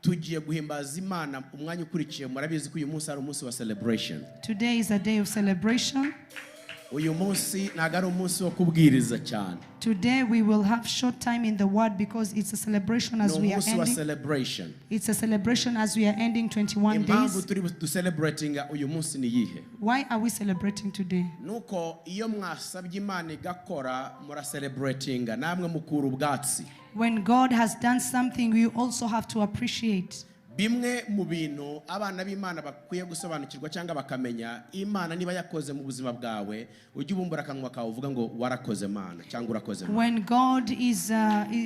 tugiye guhimbaza Imana umwanya ukurikiye murabizi ko uyu munsi ari umunsi wa celebration. Today is a day of celebration. Uyu munsi ntago ari umunsi wo kubwiriza cyane. Today we will have short time in the word because it's a celebration as we are ending. Celebration. It's a celebration as we are ending 21 days. Celebrating uyu munsi ni yihe? Why are we celebrating today? Nuko iyo mwasabye Imana igakora mura celebrating namwe mukuru ubwatsi. When God has done something, we also have to appreciate. Bimwe mu bintu abana b'Imana bakwiye gusobanukirwa cyangwa bakamenya Imana niba yakoze mu buzima bwawe ujye ubumbura akanwa kawe uvuga ngo warakoze Mana cyangwa urakoze Mana. When God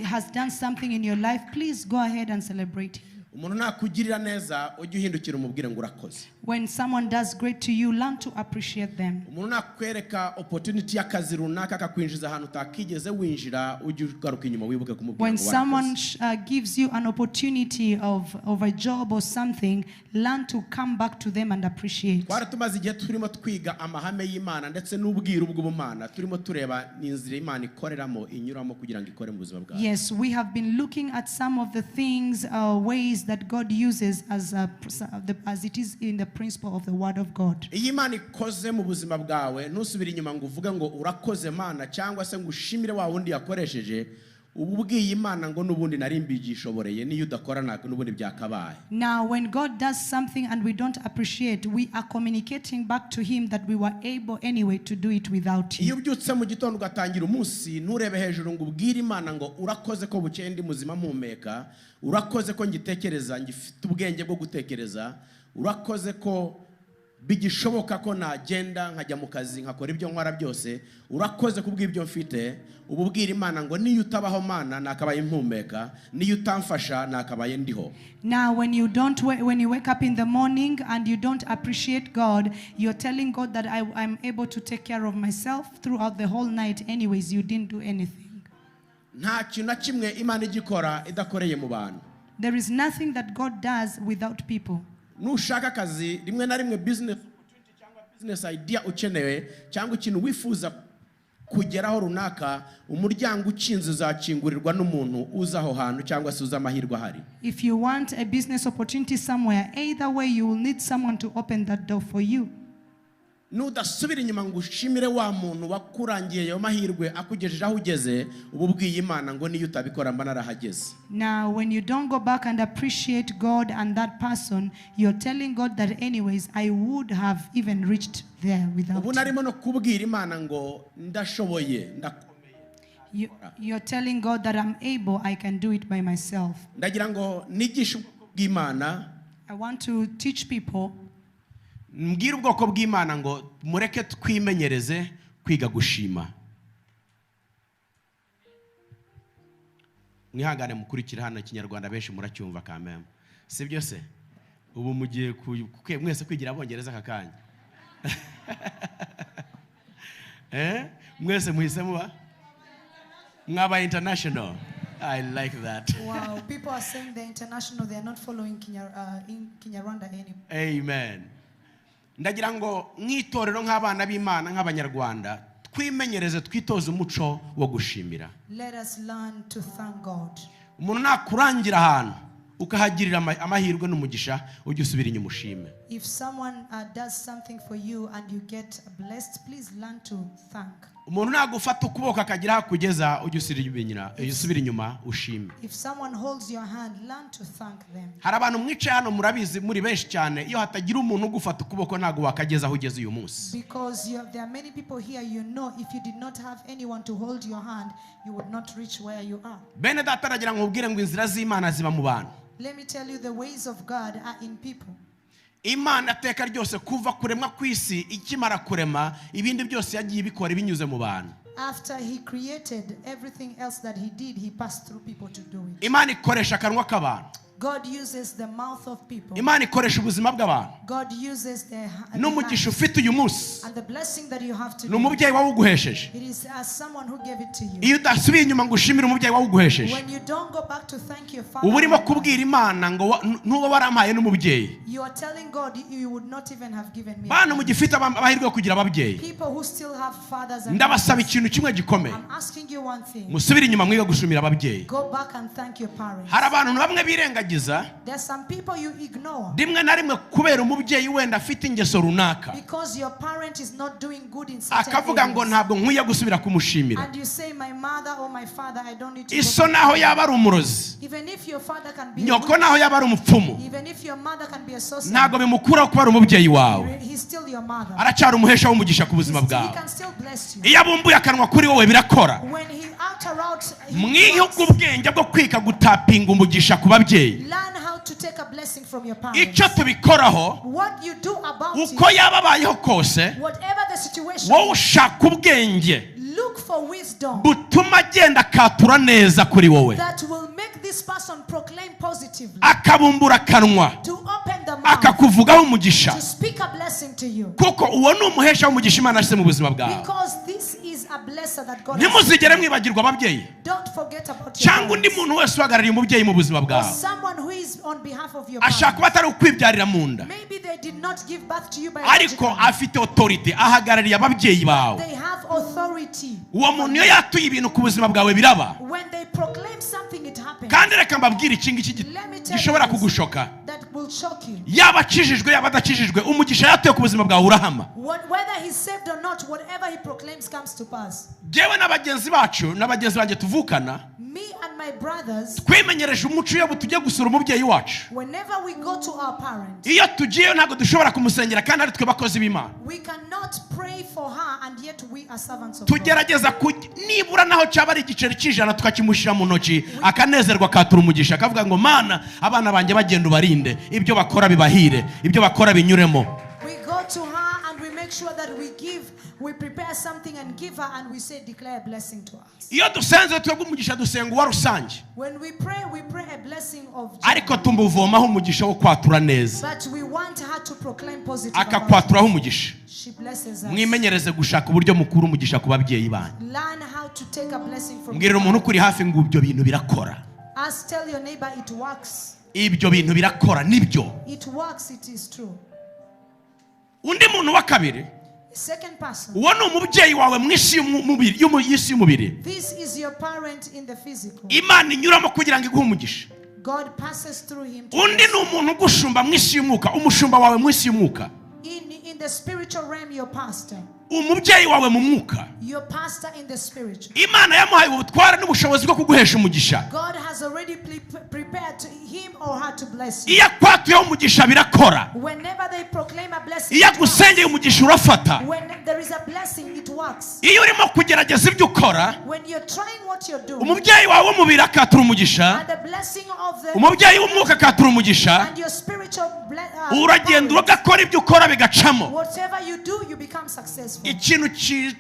has done something in your life, please go ahead and celebrate. Umuntu nakugirira neza ujye uhindukira umubwire ngo urakoze. When someone does great to you, learn to appreciate them. Umuntu nakwereka opportunity y'akazi runaka akakwinjiza ahantu utakigeze winjira ujye ugaruka inyuma wibuke kumubwira When ngo warakoze. someone gives you an opportunity of a job or something, learn to come back to them and appreciate. Twari tumaze igihe turimo twiga amahame y'Imana ndetse n'ubwiru bw'ubumana turimo tureba n'inzira Imana ikoreramo inyuramo kugira ngo ikore mu buzima bwawe. Yes, we have been looking at some of the things, ways that God uses as it is in the principle of the word of God. Iyi Imana ikoze mu buzima bwawe ntusubire inyuma ngo uvuge ngo urakoze Mana cyangwa se ngo ushimire wa wundi yakoresheje ububwiye Imana ngo nubundi nari mbigishoboreye niyo udakora nako nubundi byakabaye. Now when God does something and we don't appreciate, we are communicating back to him that we were able anyway to do it without him. Iyo byutse mu gitondo ugatangira umunsi nturebe hejuru ngo ubwire Imana ngo urakoze ko bukeye ndi muzima mpumeka, urakoze ko ngitekereza ngifite ubwenge bwo gutekereza, urakoze ko bigishoboka ko nagenda nkajya mu kazi nkakora ibyo nkora byose, urakoze kubw'ibyo mfite. Ububwira Imana ngo niyo utabaho Mana nakabaye mpumeka, niyo utamfasha nakabaye ndiho. Now when you wake up in the morning and you don't appreciate God, you're telling God that I'm able to take care of myself throughout the whole night anyways, you didn't do anything. Nta kintu na kimwe Imana igikora idakoreye mu bantu. There is nothing that God does without people. Nushaka akazi rimwe na rimwe business opportunity cyangwa business idea ukenewe cyangwa ikintu wifuza kugeraho runaka, umuryango ukinze uzakingurirwa n'umuntu uzaho hantu cyangwa se uzamahirwa hari. If you want a business opportunity somewhere, either way you will need someone to open that door for you. Nudasubira inyuma ngo ushimire wa muntu wakurangiye yo mahirwe akugejeje aho ugeze, ububwiye Imana ngo niyo utabikora mba narahageze. Now when you don't go back and appreciate God and that person, you're telling God that anyways I would have even reached there without Ubu narimo no kubwira Imana ngo ndashoboye ndakomeye. You're telling God that I'm able, I can do it by myself. Ndagira ngo nigishe bw'Imana. I want to teach people. Mbwira ubwoko bw'Imana ngo mureke twimenyereze kwiga gushima. Mwihangane mukurikira hano Kinyarwanda benshi muracyumva kameme. Sibyo se? Ubu mugiye mwese kwigira abongereza kakanya. Mwese muhisemo ba? Mwaba international. I like that. Wow, people are saying they're international, they are not following Kinyarwanda anymore. Amen. Ndagira ngo mwitorero nk'abana b'Imana nk'abanyarwanda twimenyereze twitoze umuco wo gushimira. Let us learn to thank God. Umuntu nakurangira ahantu ukahagirira amahirwe n'umugisha ujye usubira inyuma ushime. If someone does something for you and you get blessed, please learn to thank. Umuntu nagufata ukuboko akagira hakugeza ujye usubira inyuma ushime. If someone holds your hand, learn to thank them. Hari abantu mwice hano murabizi muri benshi cyane iyo hatagira umuntu ugufata ukuboko nago wakageza aho ugeze uyu munsi. Because there are many people here, you know, if you did not have anyone to hold your hand, you would not reach where you are. Bene data aragira ngo ubwire ngo inzira z'Imana ziba mu bantu. Let me tell you, the ways of God are in people. Imana teka ryose kuva kuremwa kw'isi ikimara kurema ibindi byose yagiye bikora binyuze mu bantu. After he created everything else that he did, he passed through people to do it. Imana ikoresha akanwa k'abantu. God uses the mouth of people. Imana ikoresha ubuzima bw'abantu. God uses the n'umugisha ufite uyu munsi and the blessing that you have today. n'umubyeyi wawuguhesheje. It is as someone who gave it to you. Iyo udasubiye inyuma ngo ushimire umubyeyi wawuguhesheje, When you don't go back to thank your father, uba urimo kubwira Imana ngo ntuba warampaye n'umubyeyi. you are telling God you would not even have given me. Bana mugifite amahirwe yo kugira ababyeyi, People who still have fathers and ndabasaba ikintu kimwe gikomeye, I'm asking you one thing. musubire inyuma mwiga gushimira ababyeyi. Go back and thank your parents. Hari abantu bamwe birengagiza wirengagiza There's some people you ignore rimwe na rimwe kubera umubyeyi wenda afite ingeso runaka because your parent is not doing good in certain akavuga ngo areas. ntabwo nkwiye gusubira kumushimira. And you say, my mother or my father, I don't need to Iso go. naho yaba ari umurozi, Even if your father can be nyoko naho yaba ari umupfumu, even if your mother can be a sorcerer, ntabwo bimukuraho kuba ari umubyeyi wawe. he's still your mother. Aracyari umuhesha w'umugisha ku buzima He bwawe. can still bless you. Iyo abumbuye akanwa kuri wowe birakora. When he utter out, Mwihe ubwenge bwo kwika gutapinga umugisha ku babyeyi. learn how to take a blessing from your parents. Icyo tubikoraho What you do about uko it, yababayeho kose, whatever the situation, wowe ushaka ubwenge look for wisdom butuma agenda akatura neza kuri wowe, that will make this person proclaim positively, akabumbura akanwa, to open the mouth, akakuvugaho umugisha, to speak a blessing to you. kuko uwo ni umuhesha w'umugisha Imana ashyize mu buzima bwawe. Because this is a blesser that God has. Ntimuzigere mwibagirwa ababyeyi Don't forget about your cyangwa undi parents. muntu wese uhagarariye umubyeyi mu buzima Or bwawe. someone who is on behalf of your Ashaka kuba parents. atari ukwibyarira mu nda, Maybe they did not give birth to you ariko biologically. afite authority, ahagarariye ababyeyi bawe. They have authority. Uwo muntu iyo yatuye ibintu ku buzima bwawe biraba. When they proclaim something, it happens. Kandi reka mbabwire iki ngiki Let me tell gishobora you this, kugushoka. that will shock you. Yaba akijijwe yaba adakijijwe, umugisha yatuye ku buzima bwawe urahama. Whether he's saved or not, whatever he proclaims comes to pass. Jewe n'abagenzi bacu n'abagenzi banjye tuvukana, Me and my brothers, twimenyereje umuco iyo tujye gusura umubyeyi wacu. whenever we go to our parents, Iyo tugiyeyo ntabwo dushobora kumusengera kandi ari twe bakozi b'Imana. we cannot pray for her, and yet we are servants of God. Tugerageza nibura naho cyaba ari igiceri cy'ijana tukakimushyira mu ntoki, akanezerwa akatura umugisha, akavuga ngo Mana, abana banjye bagenda ubarinde, ibyo bakora bibahire, ibyo bakora binyuremo. We go to her and we make sure that we prepare something and give her, and we say, declare a blessing to us. Iyo dusenze twebwe umugisha dusenga uwa rusange, When we pray a blessing of ariko joy, tumuvomaho umugisha wo kwatura neza, but we want her to proclaim positive about akakwaturaho us. umugisha. She blesses us. Mwimenyereze gushaka uburyo mukuru umugisha ku babyeyi banyu. Learn how to take a blessing from Mbwirira umuntu ukuri hafi ngo ibyo bintu birakora. us. Tell your neighbor it works. Ibyo bintu birakora nibyo. It works, it is true. Undi muntu wa kabiri, Second person. uwo ni umubyeyi wawe mu isi y'umubiri. This is your parent in the physical. Imana inyuramo kugira ngo iguhe umugisha. God passes through him to Undi bless ni umuntu ugushumba mu isi y'umwuka, umushumba wawe mu isi y'umwuka. in the spiritual realm, your pastor. Umubyeyi wawe mu mwuka. Your pastor in the spiritual. Imana yamuhaye ubutware n'ubushobozi bwo kuguhesha umugisha. God has already prepared to him or her to bless you. Iyo akwatuyeho umugisha birakora. Whenever they proclaim a blessing, Iyo it works. agusengeye umugisha urafata. When there is a blessing, it works. Iyo urimo kugerageza ibyo ukora, When you're trying what you're doing, umubyeyi wawe w'umubiri akatura umugisha, and the blessing of the umubyeyi w'umwuka akatura umugisha, and your spiritual uragenda ugakora ibyo ukora bigacamo. whatever you do, you become successful. Ikintu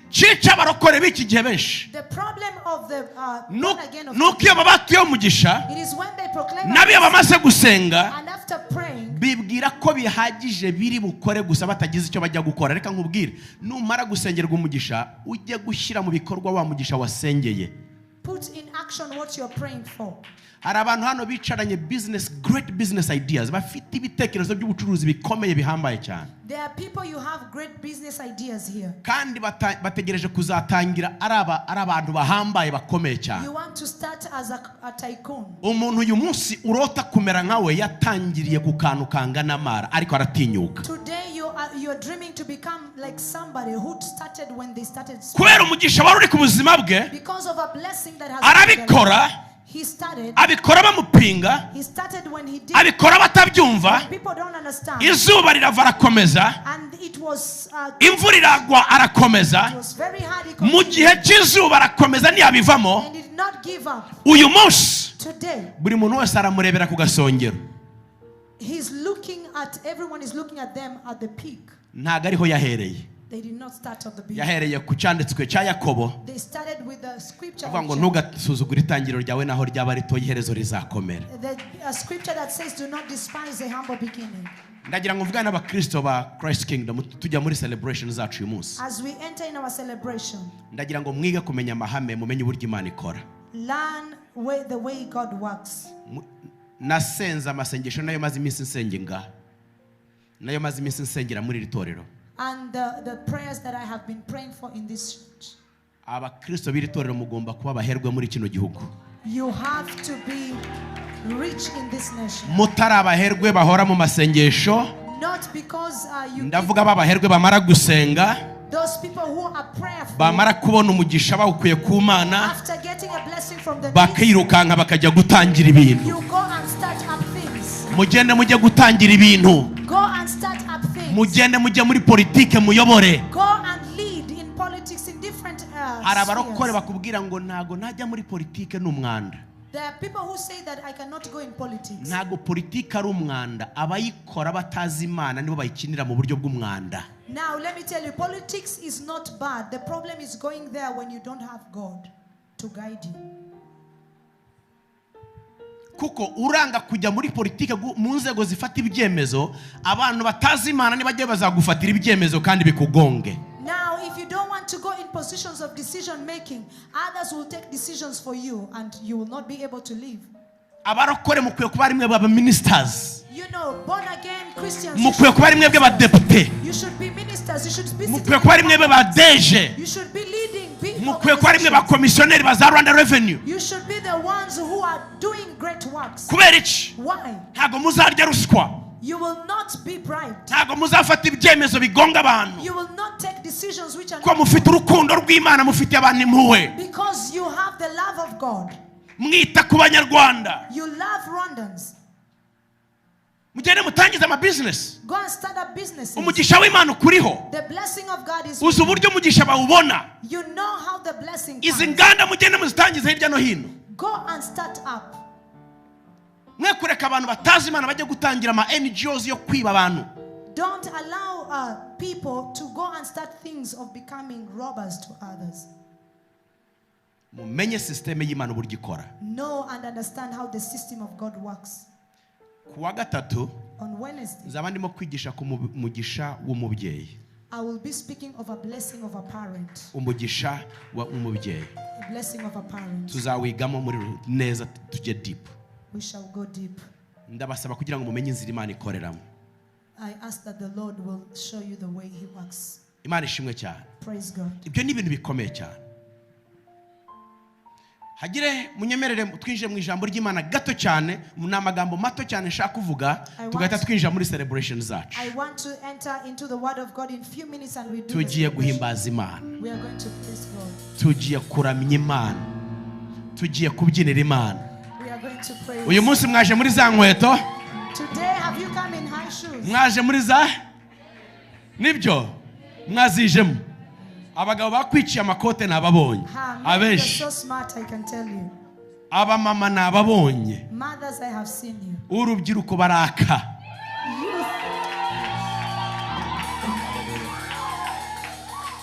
cyica abarokore b'iki gihe benshi The problem of the born again of nuko iyo babatuyeho umugisha, it is when they proclaim a n'abiyo blessing, bamaze gusenga and after praying, bibwira ko bihagije biri bukore gusa batagize icyo bajya gukora. Reka nkubwire, numara gusengerwa umugisha ujye gushyira mu bikorwa wa mugisha wasengeye. put in action what you're praying for. Hari abantu hano bicaranye great business ideas, bafite ibitekerezo by'ubucuruzi bikomeye bihambaye cyane, There are people, you have great business ideas here. kandi bategereje kuzatangira ari abantu bahambaye bakomeye cyane. You want to start as a tycoon. Umuntu uyu munsi urota kumera nkawe yatangiriye ku kantu kangana amara ariko aratinyuka. Today you're dreaming to become like somebody who started when they started Kubera umugisha wari uri ku buzima bwe, because of a blessing that has arabikora. He started Abikora bamupinga, when he did. abikora batabyumva, When people don't understand. izuba rirava arakomeza, And it was imvura iragwa arakomeza, very hard. He mu continued, gihe cy'izuba arakomeza ntiyabivamo. and he did not give up. Uyu munsi Today, buri muntu wese aramurebera ku gasongero, everyone is looking at them at the peak. ntago ariho yahereye. They did not start at the beginning. Yahereye ku cyanditswe cya Yakobo, They started with the scripture. avuga ngo ntugasuzugure itangiriro ryawe naho ryaba rito iherezo rizakomera. A scripture that says, do not despise the humble beginning. Ndagira ngo mvugane n'abakristo ba Christ Kingdom tujya muri celebration zacu uyu munsi. As we enter in our celebration, Ndagira ngo mwige kumenya amahame, mumenye uburyo Imana ikora. learn the way God works. Nasenze amasengesho nayo maze iminsi nsengenga, nayo maze iminsi nsengera muri iri torero. And the prayers that I have been praying for in this church. Abakristo b'iri torero mugomba kuba abaherwe muri kino gihugu. You have to be rich in this nation. mutari abaherwe bahora mu masengesho, Not because ndavuga babaherwe bamara gusenga, those people who are prayerful, bamara kubona umugisha bawukuye ku Mana, after getting a blessing from the Lord, bakirukanka bakajya gutangira ibintu. you go and start up things. Mugende mujye gutangira ibintu, Go and start up things. mugende mujye muri politike muyobore. Go and lead in politics in different Hari abarokore spheres. bakubwira ngo ntago najya muri politike n'umwanda. There are people who say that I cannot go in politics. Ntago politike ari umwanda, abayikora batazi Imana nibo bayikinira mu buryo bw'umwanda. Now let me tell you, politics is not bad. The problem is going there when you don't have God to guide you. Kuko uranga kujya muri politike mu nzego zifata ibyemezo, abantu batazi Imana nibajye bazagufatira ibyemezo kandi bikugonge. Now, if you don't want to go in positions of decision making, others will take decisions for you and you will not be able to live. Abarokore mukwiye kuba ari mwe baba ministers. You know, born again Christians, Mukwiye kuba ari mwe b'abadepite. you should be ministers, you should be Mukwiye kuba ari mwe b'abadeje. you should be leading big Mukwiye kuba ari mwe organizations. bakomisiyoneri ba za Rwanda Revenue. You should be the ones who are doing great works. Kubera iki? Why? Ntago muzarya ruswa. You will not be bribed. Ntago muzafata ibyemezo bigonga abantu. You will not take decisions which are Ko not, mufite urukundo rw'Imana, mufite abantu impuhwe. because you have the love of God. Mwita ku Banyarwanda. You love Rwandans. Mugende mutangiza ama business. Go and start up businesses. Umugisha w'Imana ukuriho. The blessing of God is Uzi uburyo umugisha bawubona. you know how the blessing Izi comes. nganda mugende muzitangiza hirya no hino. Go and start up. Mwe kureka abantu batazi Imana bajye gutangira ama NGOs yo kwiba abantu. Don't allow people to go and start things of becoming robbers to others. Mumenye systeme y'Imana uburyo ikora. Know and understand how the system of God works. Kuwa gatatu On Wednesday, nzaba ndimo kwigisha ku mugisha w'umubyeyi. I will be speaking of a blessing of a parent. Umugisha w'umubyeyi. A blessing of a parent. Tuzawigamo muri neza tujye deep. We shall go deep. Ndabasaba kugira ngo mumenye inzira Imana ikoreramo. I ask that the Lord will show you the way He works. Imana ishimwe cyane. Praise God. Ibyo ni ibintu bikomeye cyane. Hagire munyemerere twinjire mu ijambo ry'Imana gato cyane, mu amagambo mato cyane nshaka kuvuga, tugahita twinjira muri celebration zacu. I want to enter into the word of God in few minutes and we do Tugiye this. guhimbaza Imana. We are going to praise God. Tugiye kuramya Imana. Tugiye kubyinira Imana. We are going to praise. Uyu munsi mwaje muri za nkweto? Today have you come in high shoes? Mwaje muri za? Nibyo? Mwazijemo. Abagabo bakwiciye amakote nababonye. You're so smart, I can tell you. Aba mama nababonye. Mothers, I have seen you. Urubyiruko baraka.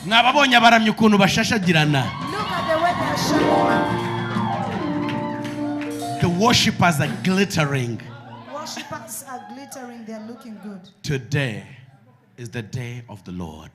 Nababonye abaramye ukuntu bashashagirana. Look at the way they are shining. The worshippers are glittering. Worshippers are glittering, they are looking good. Today is the day of the Lord.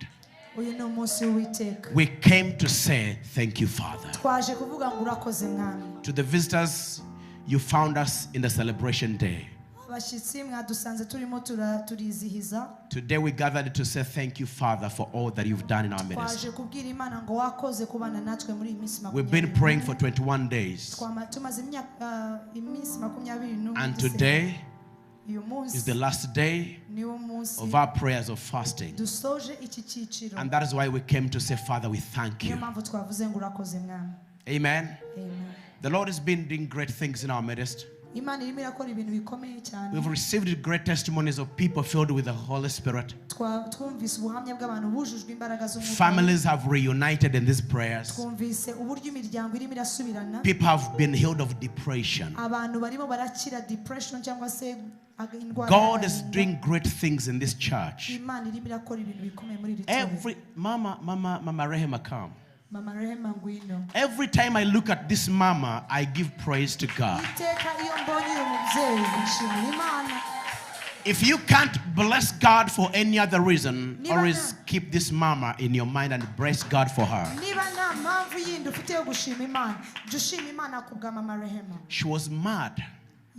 Uyu ni umunsi w'Uwiteka. We came to say thank you, Father. Twaje kuvuga ngo urakoze mwami. To the visitors, you found us in the celebration day. Abashyitsi mwadusanze turimo turizihiza. Today we gathered to say thank you, Father, for all that you've done in our Twaje ministry. kubwira Imana ngo wakoze kubana natwe muri iyi minsi We've been praying for 21 days. Tumaze iminsi 21. And today uyu munsi is the last day niwo munsi of our prayers of fasting. dusoje iki cyiciro. And that is why we came to say, Father, we thank Niyo you. mpamvu twavuze ngo urakoze mwami. Amen. Amen. The Lord has been doing great things in our midst. Imana irimo irakora ibintu bikomeye cyane. We've received great testimonies of people filled with the Holy Spirit. Twumvise ubuhamya bw'abantu bujujwe imbaraga z'Umwuka. Families have reunited in these prayers. Twumvise uburyo imiryango irimo irasubirana. People have been healed of depression. Abantu barimo barakira depression cyangwa se indwara. God is doing great things in this church. Imana irimo irakora ibintu bikomeye muri iri torero. Every Mama Rehema come. Mama Rehema ngwino. Every time I look at this mama, I give praise to God. Iteka iyo mbonye uyu mubyeyi nshimira Imana. If you can't bless God for any other reason, always keep this mama in your mind and bless God for her. Niba nta mpamvu yindi ufite yo gushima Imana, jya ushima Imana kubwa Mama Rehema. She was mad,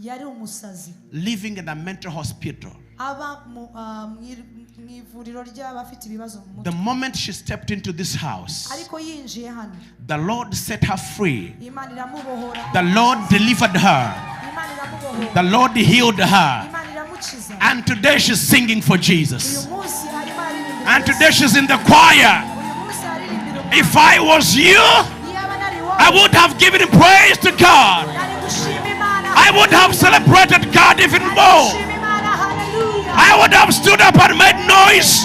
Yari umusazi. living in a mental hospital. Aba mu ivuriro ry'abafite ibibazo mu The mutwe. moment she stepped into this house, Ariko yinjiye hano. the Lord set her free. Imana iramubohora. The Lord delivered her. Imana The Lord healed her. And today she's singing for Jesus. And today she's in the choir. If I was you, I would have given praise to God. I would have celebrated God even more. I would have stood up and made noise.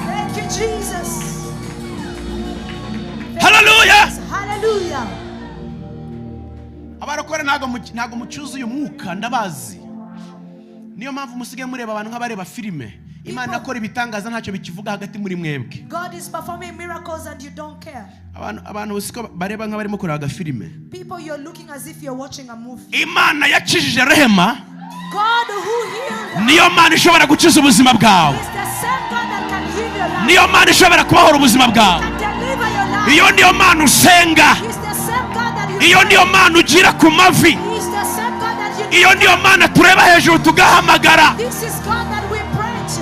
Thank you, Jesus. Hallelujah. Hallelujah. Abarokore ntago mucyuzuye umwuka ndabazi. Niyo mpamvu musige mureba abantu nk'abareba filime. Imana akora ibitangaza ntacyo bikivuga hagati muri mwebwe. God is performing miracles and you don't care. Abantu usiko bareba nk'abarimo kureba filime. People, you're looking as if you're watching a movie. Imana yakijije Rehema. God who healed. Niyo Mana ishobora gukiza ubuzima bwawe. He's the same God that can heal your life. Niyo Mana ishobora kubahora ubuzima bwawe. Can deliver your life. Iyo niyo Mana usenga. He's the same God that you. Iyo niyo Mana ugira ku mavi. He's the same God that you. Iyo niyo Mana tureba hejuru tugahamagara. This is God that we pray to.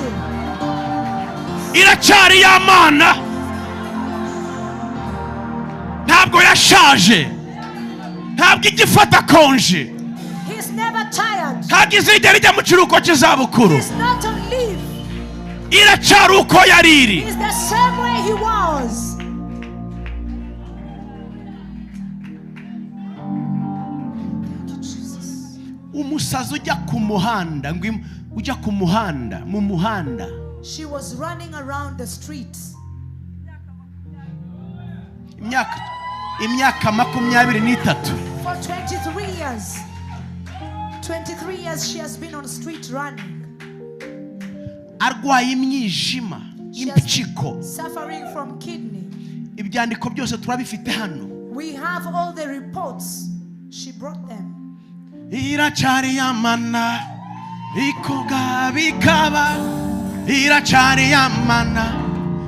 Iracyari ya Mana. Ntabwo yashaje. Ntabwo igifata konje. He's never tired. Ntabwo izigera ijya mu kiruhuko cy'izabukuru. He's not on leave. Iracyari uko yari iri. He's the same way he was. Umusazi ujya ku muhanda mu muhanda. She was running around the streets. Imyaka 23. For 23 years. 23 years she has been on street running. Arwaye imyijima, impyiko. Suffering from kidney. Ibyandiko byose turabifite hano. We have all the reports. She brought them. Iracyari ya Mana, ikoga bikaba. Iracyari ya Mana,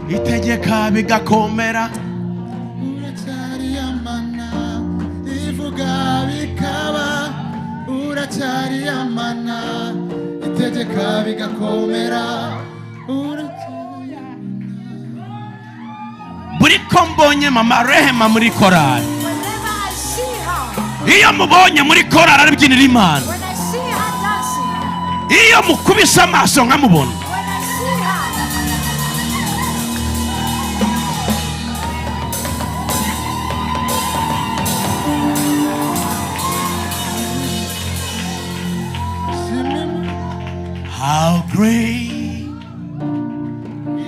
itegeka bigakomera. Iracyari ya Mana, ivuga bikaba. Iracyari ya Mana, itegeka bigakomera. Buri ko mbonye mama Rehema muri korali. Iyo mubonye muri korali arabyinira Imana. Iyo mukubise amaso nkamubona. How great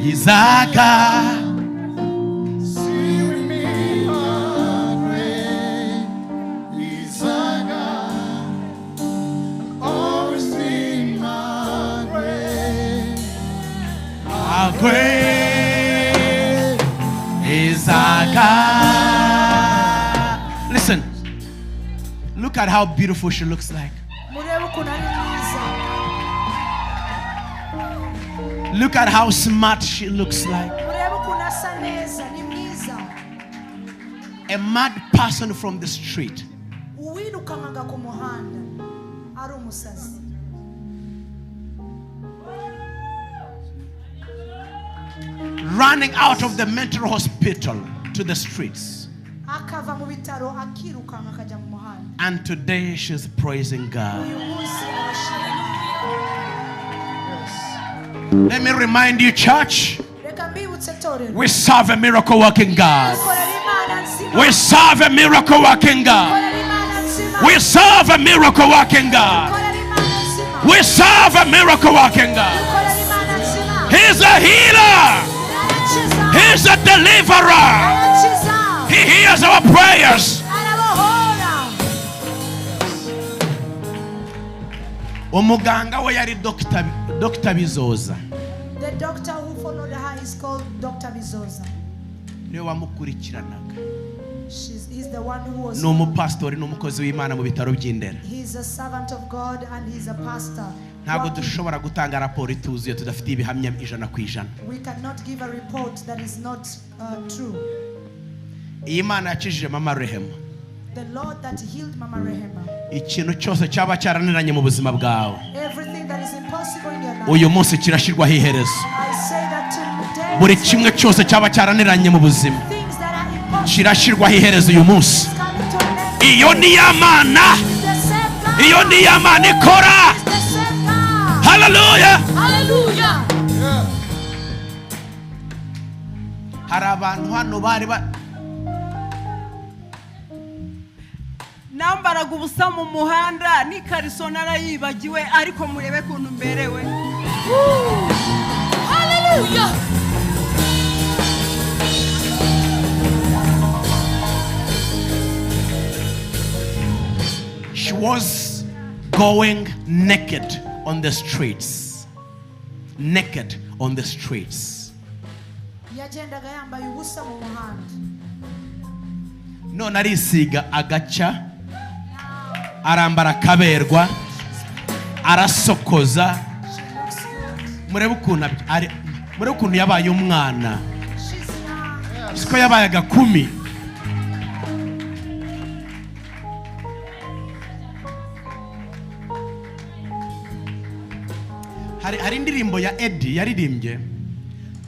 is our God? Sing with me, how great is our God? Oh, sing how great is our God. Listen, look at how beautiful she looks like. Look at how smart she looks like. A mad person from the street. Running out of the mental hospital to the streets. And today she's praising God. Let me remind you, church, we serve a miracle working God. We serve a miracle working God. We serve a miracle working God. We serve a miracle working God. He's a healer. He's a deliverer. He hears our prayers. Umuganga we yari Dr. Bizoza. The doctor who followed her is called Dr. Bizoza. Niwe wamukurikiranaga. He's the one who was. No umupastori n'umukozi w'Imana mu bitaro by'Indera. He's a servant of God and he's a pastor. Ntabwo dushobora gutanga raporo ituzuye tudafite ibihamya 100%. We cannot give a report that is not true. Iyi Mana yakijije mama Rehema. The Lord that healed Mama Rehema. Ikintu cyose cyaba cyaraniranye mu buzima bwawe. Everything that is impossible in your life. Uyu munsi kirashirwaho iherezo. I say that today. Buri kimwe cyose cyaba cyaraniranye mu buzima. Things that are impossible. kirashirwaho iherezo uyu munsi. Iyo ni yamana, iyo ni yamana ikora. Hallelujah. Hallelujah. Hari abantu hano bari nambaraga ubusa mu muhanda n'ikariso narayibagiwe ariko murebe kuntu mberewe. Hallelujah. She was going naked on the streets. Naked on the streets. yagendaga yambaye ubusa mu muhanda. None arisiga agaca, arambara kaberwa, arasokoza. Murebe ukuntu yabaye umwana. Siko yabaye agakumi. Hari indirimbo ya Eddie yaririmbye.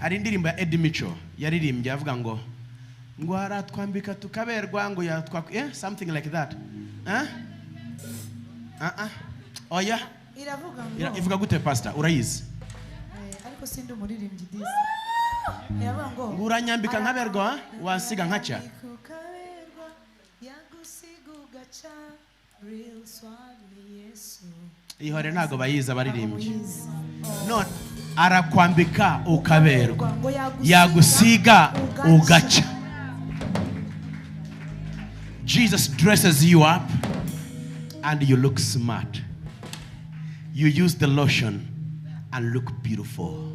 Hari indirimbo ya Eddie Micho yaririmbye avuga ngo aratwambika tukaberwa ngo something like that. Oya. Iravuga ngo. Ivuga gute pastor? Urayizi? Ariko sindi umuririmbyi disi. Iravuga ngo uranyambika nkaberwa wasiga nkaca. Ihore ntago bayiza baririmbye. None arakwambika ukaberwa, yagusiga ugaca. Jesus dresses you up and you look smart. You use the lotion and look beautiful.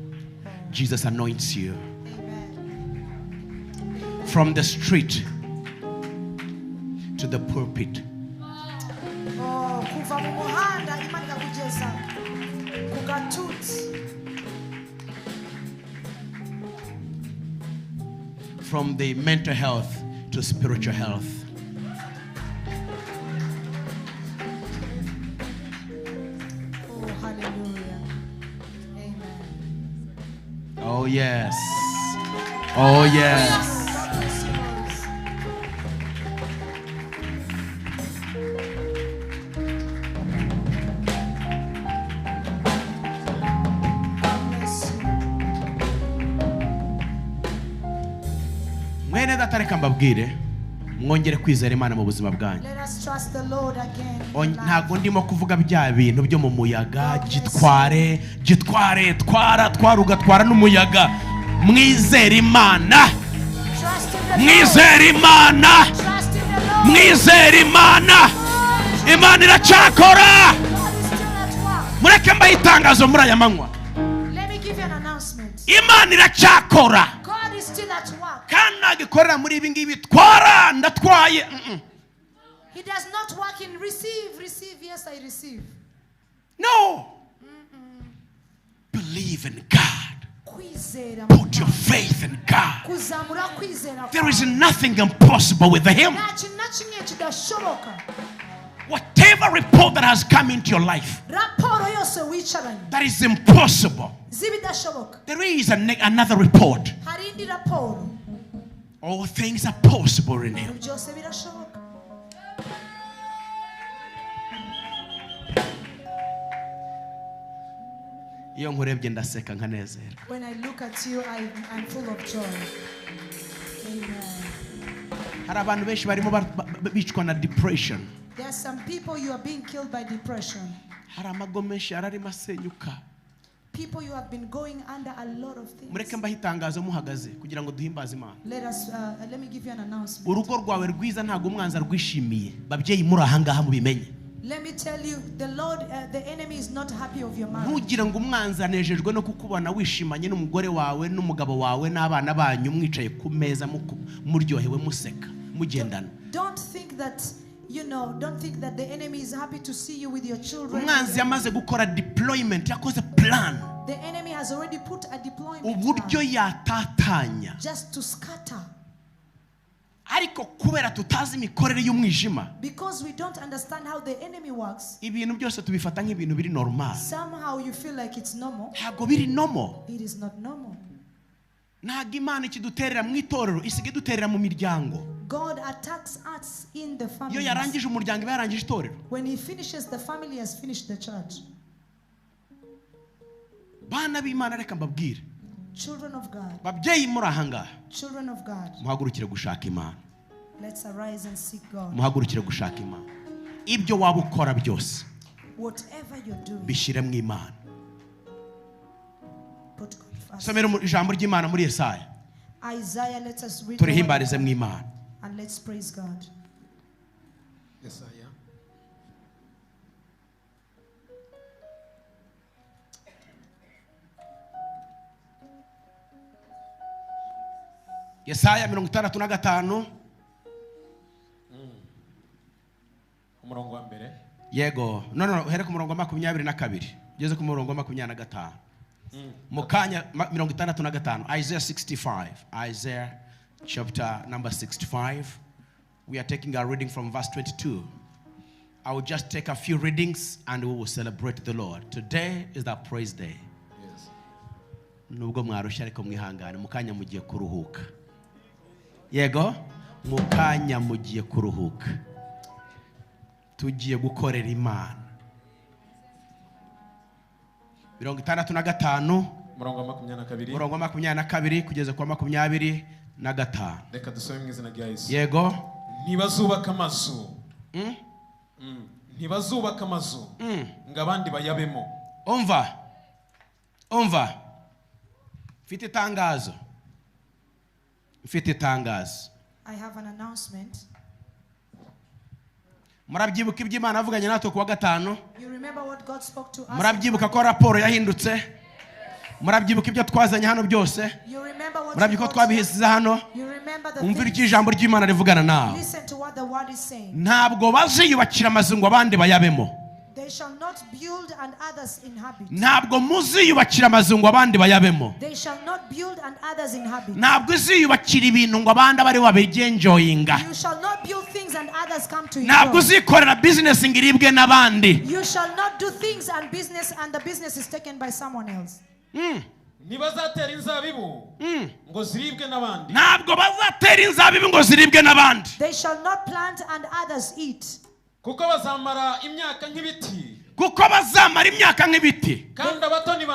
Jesus anoints you. From the street to the pulpit. kuva mu muhanda Imana kugeza ku gatuti. From the mental health to spiritual health. Oh, hallelujah. Amen. Oh yes. Oh yes. Mwene datareka mbabwire mwongere kwizera Imana mu buzima bwanyu. Let us trust the Lord again. Ntago ndimo kuvuga bya bintu byo mu muyaga, gitware ugatwara n'umuyaga. Mwizera Imana. Mwizera Imana. Mwizera Imana. Imana iracyakora. Mureke mbaye itangazo muri aya manywa. Let me give you an announcement. Imana iracyakora. God is still at work. Kandi nagikorera muri ibi ngibi twara ndatwaye. He does not work in receive, yes I receive. No. Believe in God. Put your faith in God. There is nothing impossible with Him. Whatever report that has come into your life that is impossible, there is another report. All things are possible in Him. When I look at you, I'm full of joy. Amen. There are some people you are being killed by depression. People you have been going under a lot of things. Let me give you an announcement. Let me tell you, the Lord, the enemy is not happy of your marriage. Don't think that, don't think that the enemy is happy to see you with your children. The enemy has already put a deployment plan just to scatter. Because we don't understand how the enemy works, somehow you feel like it's normal. It is not normal. ntabwo Imana ikiduterera mu itorero, isiga iduterera mu miryango. God attacks us in the Iyo family. yarangije umuryango iba yarangije itorero. When he finishes the family, he has finished the church. Bana b'Imana reka mbabwire. Children of God. Babyeyi muri aha ngaha. Children of God. Muhagurukire gushaka Imana. Let's arise and seek God. Muhagurukire gushaka Imana. Ibyo waba ukora byose. Whatever you're doing, Bishyire mu Imana. put God first. Somera ijambo ry'Imana muri Yesaya. Isaiah, let us read the word Turihimbarize mu Imana. and let's praise God. Yesaya Yesaya 65. umurongo wa mbere. Yego. No, here ku murongo wa 22. Ugeze ku murongo wa 25. Mukanya 65. Isaiah 65. Isaiah chapter number 65. We are taking our reading from verse 22. I will just take a few readings and we will celebrate the Lord. Today is the praise day. Yes. Nubwo mwarushya ariko mwihangane, mukanya mugiye kuruhuka. Yego, mukanya mugiye kuruhuka. Tugiye gukorera Imana. 65. umurongo wa 22. Murongo wa 22 kugeza kwa 25. Reka dusome mu izina rya Yesu. Yego. Ntibazubaka amazu. Ntibazubaka amazu ngo abandi bayabemo. Umva. Mfite itangazo. I have an announcement. Murabyibuka ibyo Imana avuganye natwe kuwa gatanu? You remember what God spoke to us? Murabyibuka ko raporo yahindutse? Murabyibuka ibyo twazanye hano byose? You remember what Murabyibuka ko twabihisize hano? You remember the Umvira things? icyo ijambo ry'Imana rivugana nawe. Listen to what the word is saying. Ntabwo baziyubakira amazu ngo abandi bayabemo. They shall not build and others inhabit. Ntabwo muziyubakira amazu ngo abandi bayabemo. They shall not build and others inhabit. Ntabwo uziyubakira ibintu ngo abandi abari babigenjoyinga. You shall not build things and others come to you. Ntabwo uzikorera business ngo iribwe n'abandi. You shall not do things and the business is taken by someone else. Ntibazatera inzabibu ngo ziribwe n'abandi. Ntabwo bazatera inzabibu ngo ziribwe n'abandi. They shall not plant and others eat. Kuko bazamara imyaka nk'ibiti. Kandi abatoni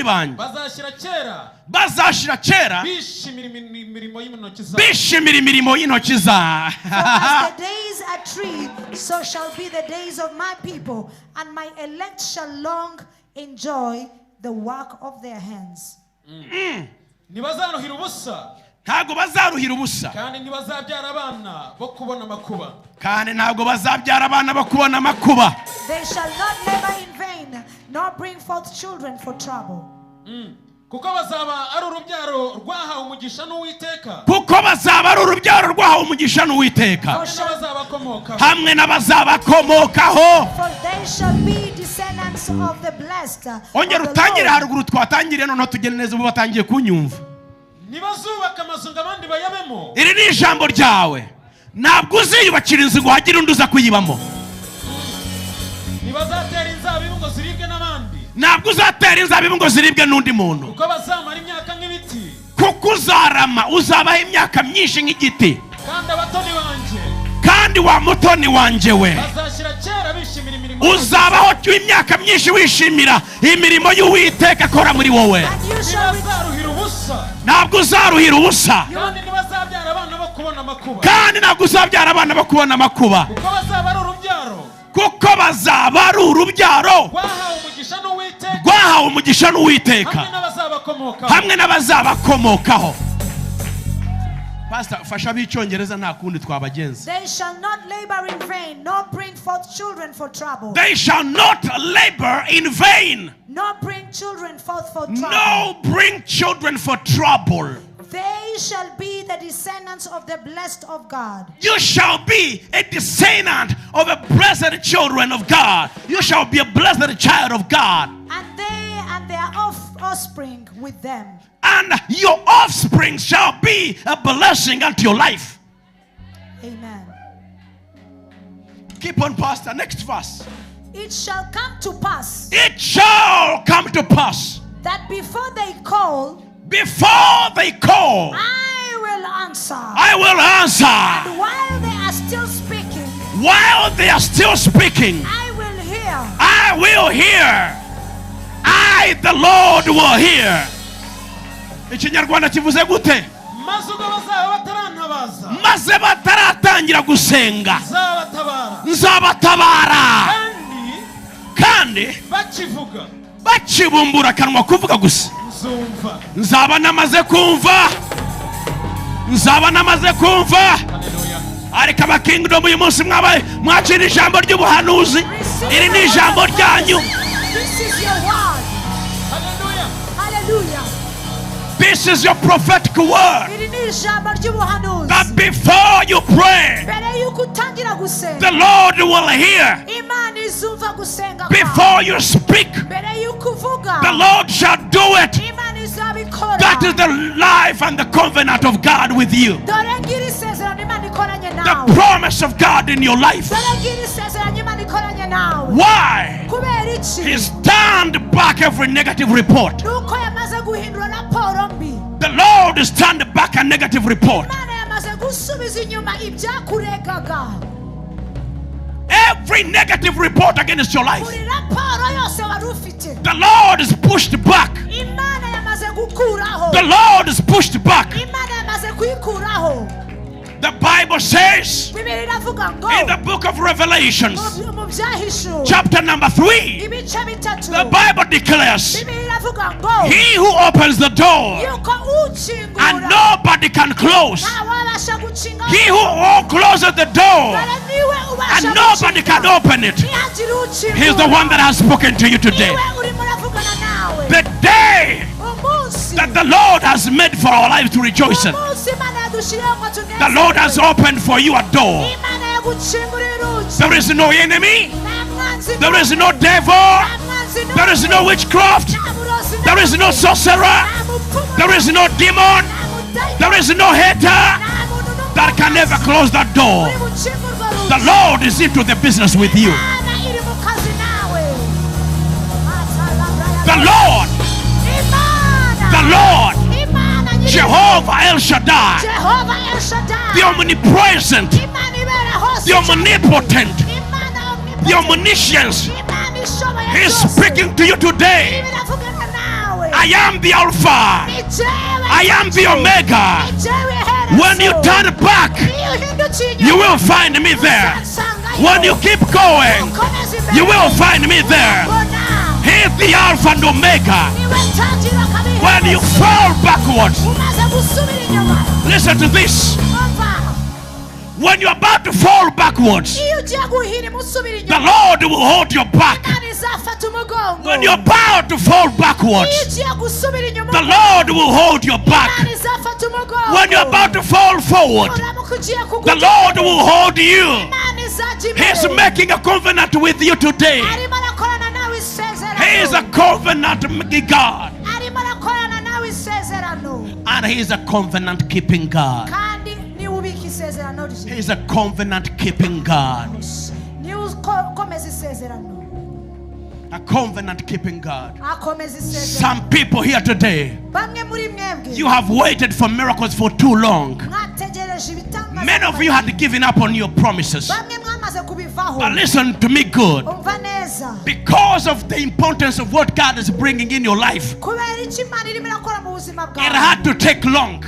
banjye. Bazashyira kera. Bishimira imirimo y'intoki za. For as the days are tree, so shall be the days of my people, and my elect shall long enjoy the work of their hands. Ntibazaruhira ubusa. Ntabwo bazaruhira ubusa. Kandi ntibazabyara abana bo kubona amakuba. They shall not labor in vain, nor bring forth children for trouble. Kuko bazaba ari urubyaro rwahawe umugisha n'Uwiteka. Hamwe n'abazabakomokaho. For they shall be descendants of the blessed. Ongera utangire haruguru twatangire none tugene neza ubu batangiye kunyumva. Ntibazubaka amazu ngo abandi bayabemo. Iri ni ijambo ryawe. Ntabwo uziyubakira inzu ngo hagire undi uza kuyibamo. Ntibazatera inzabibu ngo ziribwe n'abandi. Ntabwo uzatera inzabibu ngo ziribwe n'undi muntu. Kuko bazamara imyaka nk'ibiti. Kuko uzabaho imyaka myinshi nk'igiti. Kandi abatoni banjye. Kandi wa mutoni wanjye we. Bazashyira kera bishimira imirimo. Uzabaho imyaka myinshi wishimira imirimo y'Uwiteka akora muri wowe. Ntibazaruhira ubusa. Ntabwo uzaruhira ubusa. Kandi ntibazabyara abana bo kubona amakuba. Kandi ntabwo uzabyara abana bo kubona amakuba. Kuko bazaba ari urubyaro. Rwahawe umugisha n'Uwiteka. Hamwe n'abazabakomokaho. Pastor, fasha b'icyongereza nta kundi twabagenza. They shall not labor in vain, nor bring forth children for trouble. They shall not labor in vain. Nor bring children forth for trouble. No, bring children for trouble. They shall be the descendants of the blessed of God. You shall be a descendant of the blessed children of God. You shall be a blessed child of God. And they and their offspring with them. And your offspring shall be a blessing unto your life. Amen. Keep on, Pastor. Next verse. It shall come to pass. It shall come to pass. That before they call. Before they call, I will answer. I will answer. And while they are still speaking, While they are still speaking, I will hear. I will hear. I, the Lord, will hear. Ikinyarwanda kivuze gute? maze ubwo bazaba batarantabaza Maze bataratangira gusenga, nzabatabara nzabatabara. Kandi bakivuga bakibumbura akanwa kuvuga gusa, nzumva. nzaba namaze kumva. Nzaba namaze kumva. Haleluya. Ariko aba kingdom uyu munsi mwabaye mwakira ijambo ry'ubuhanuzi. Iri ni ijambo ryanyu. This is your word. Haleluya. Hallelujah. This is your prophetic word. Iri ni ijambo ry'ubuhanuzi. That before you pray, Mbere yuko utangira gusenga, the Lord will hear. Imana izumva gusenga kwawe. Before you speak, Mbere yuko uvuga, the Lord shall do it. Imana izabikora. That is the life and the covenant of God with you. Dore ngira isezerano Imana ikoranye The nawe. promise of God in your life. Dore ngira isezerano Imana ikoranye nawe. Why? Kubera iki? He's turned back every negative report. Nuko yamaze guhindura raporo mbi. The Lord has turned back a negative report. Imana yamaze gusubiza inyuma ibyakuregaga. Every negative report against your life, Buri raporo yose wari ufite, the Lord is pushed back. Imana yamaze gukuraho. The Lord is pushed back. Imana yamaze kuyikuraho. The Bible says Bibiri iravuga ngo in the book of Revelations, mu byahishuwe chapter number 3, ibice bitatu, the Bible declares, Bibiri iravuga ngo he who opens the door yuko and ukingura nobody can close, ntawabasha gukinga, he who closes the door dore niwe ubasha and nobody can gukinga, open it, ntihagire ukingura. he is the one that has spoken to you today. Niwe urimo uravugana nawe. The day Umunsi, that the Lord has made for our lives to rejoice in, umunsi Imana yadushiriyeho ngo tunezerwe. the Lord has opened for you a door. Imana yagukingurira urugi. There is no enemy, Nta mwanzi there is no devil, nta mwanzi n'umwe, there is no witchcraft, nta burozi there is no sorcerer, nta mupfumu, there is no demon, nta mudayimoni, there is no hater nta muntu n'umwe that can never close that door. uri bukingurwa rugi. The Lord is into the business with you. Imana iri mu kazi nawe. The Lord, Imana. the Lord, Imana nyiri- Jehovah El Shaddai, Jehova El Shaddai. the omnipresent, Imana ibera hose. the omnipotent, Imana the omnipotent. omniscience, Imana ishoboye He is byose. speaking to you today. Biravugana nawe. I am the Alpha, Ni jewe I am the Omega. Ni jewe herezo. When you turn back, Iyo uhindukiye inyuma, you will find me there. uzasangayo. When you keep going, Ukomeze imbere, you will find me there. uzabona. He is the Alpha and Omega. Niwe tangiriro kabiri When you herezo. fall backwards, Umaze gusubira inyuma. listen to this. Umva. When you're about to fall backwards, Iyo ugiye guhirima usubira the inyuma, Lord will hold your back. Imana izafata umugongo. When you're about to fall Iyo backwards, ugiye gusubira inyuma, the Lord will hold your back. Imana izafata umugongo. When you're about to fall forward, Uramuka ugiye kugwa, the Lord will hold you. Imana izajya imbere. He's making a covenant with you today. Arimo arakorana nawe isezerano. He is a covenant God, Arimo arakorana nawe isezerano. and He is a covenant keeping God. Kandi niwe ubika isezerano rye. He is a covenant keeping God. Niwe ukomeza isezerano. A covenant keeping God. Akomeza isezerano. Some people here today, Bamwe muri mwebwe you have waited for miracles for too long. mwategereje ibitangaza. Many of you had given up on your promises. Bamwe mwamaze kubivaho. But listen to me good. Umva neza. Because of the importance of what God is bringing in your life, Kubera icyo Imana irimo irakora mu buzima it bwawe. had to take long.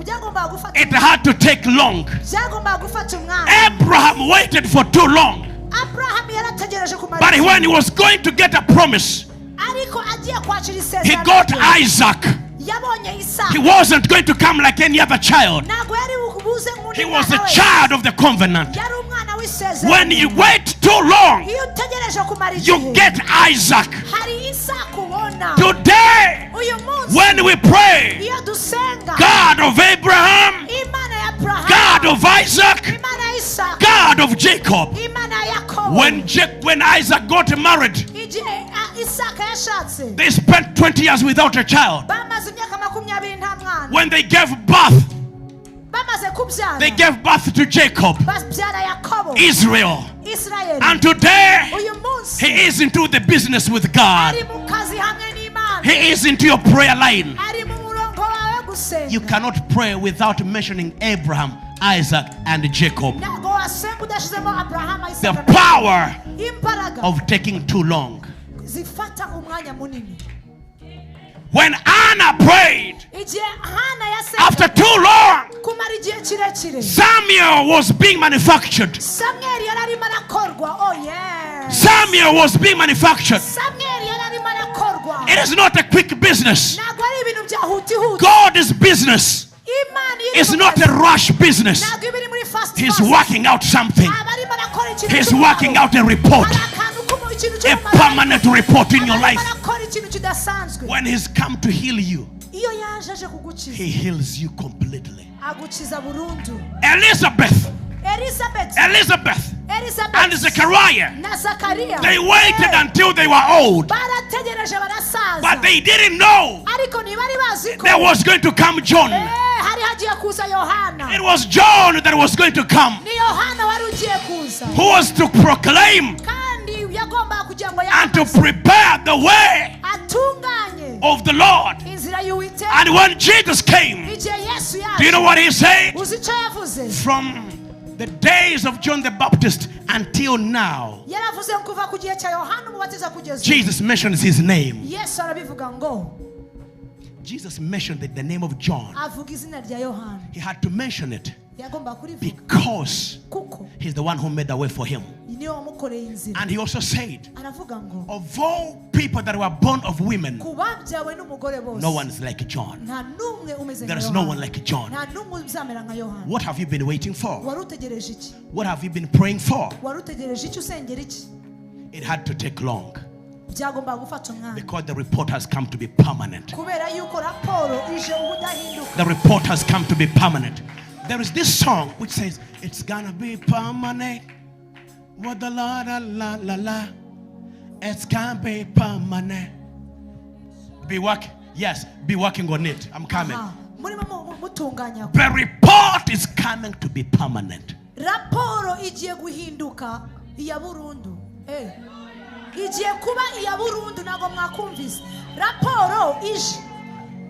Byagombaga gufata. It had to take long. Byagombaga gufata umwanya. Abraham waited for too long. Abraham yarategereje kumara. But when he was going to get a promise, Ariko agiye kwakira he isezerano. got Isaac. Yabonye Isaka. He wasn't going to come like any other child. Ntabwo yari bukubuze nk'undi He was a mwana wese. child of the covenant. Yari umwana w'isezerano. When you wait too long, Iyo utegereje kumara you igihe, get Isaac. hari Isaka ubona. Today, Uyu munsi, when we pray, iyo dusenga, God of Abraham, Imana ya Abraham, God of Isaac, Imana ya Isaka, God of Jacob. Imana ya Yakobo. When Isaac got married, Igihe Isaka yashatse, they spent 20 years without a child. bamaze imyaka 20 nta mwana. When they gave birth, Bamaze kubyara, they gave birth to Jacob, babyara Yakobo, Israel. Israel. And today, Uyu munsi, he is into the business with God. ari mu kazi hamwe n'Imana. He is into your prayer line. ari mu murongo wawe gusenga. You cannot pray without mentioning Abraham, Isaac, and Jacob. Ntabwo wasenga udashizemo Abraham, The Isaac na power imbaraga of taking too long. zifata umwanya munini. When Anna prayed, Igihe Hana yasenga after too long, kumara igihe kirekire, Samuel was being manufactured. Samweli yari arimo arakorwa. Oh yes, Samuel was being manufactured. Samweli yari arimo arakorwa. It is not a quick business. Ntabwo ari ibintu bya huti. God's business Imana is not a rush business. ntabwo iba iri muri fast He's fast. working out something. Aba arimo arakora ikintu He's cy'umumaro. working out a report, Hari akantu ikintu a cy'umumaro. permanent report in your Aba arimo life. arakora ikintu kidasanzwe. When He's come to heal you, Iyo yaje aje kugukiza, He heals you completely. agukiza burundu. Elizabeth Elizabeth and Zechariah, na Zakariya, they waited until they were old, barategereje barasaza. but they didn't know Ariko ntibari bazi ko there was going to come John. hari hagiye kuza Yohana. It was John that was going to come, Ni Yohana wari ugiye kuza, who was to proclaim kandi yagombaga kugira ngo and to prepare the way atunganye of the Lord. inzira y'Uwiteka. And when Jesus came, Igihe Yesu do you know yaje, what He said? uzi icyo yavuze? From the days of John the Baptist until now, Yaravuze ngo kuva ku gihe cya Yohana umubatiza kugeza ubu. Jesus mentions His name. Yesu arabivuga ngo Jesus mentioned the name of John. avuga izina rya Yohana. He had to mention it Yagomba kurivuga because kuko He's the one who made the way for him. niwe wamukoreye inzira. And He also said, Aravuga ngo of all people that were born of women, ku babyawe n'umugore bose no one is like John. nta n'umwe umeze There nka is no Yohana. one like John. Nta n'umwe uzamera nka Yohana. What have you been waiting for? Wari utegereje iki? What have you been praying for? Wari utegereje iki usengera iki? It had to take long Byagomba gufata umwanya because the report has come to be permanent. kubera yuko raporo ije ubudahinduka. The report has come to be permanent. There is this song which says, it's gonna be permanent. What the la la la la la. It's gonna be permanent. Be working. Yes, be working on it. I'm coming. Aha. Murimo mutunganya. The report is coming to be permanent. Raporo igiye guhinduka iya burundu. Igiye kuba iya burundu, ntabwo mwakumvise. Raporo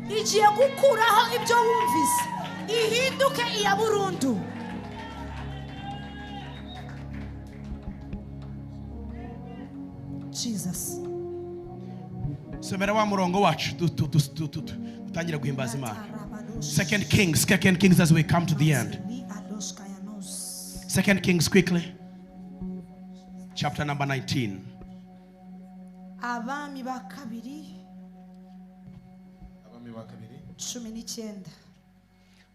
igiye gukuraho ibyo wumvise, ihinduke iya burundu. Jesus. Somera wa murongo wacu tutangira guhimbaza Imana. Second Kings as we come to the end. Second Kings quickly. Chapter number 19. Abami ba kabiri 19.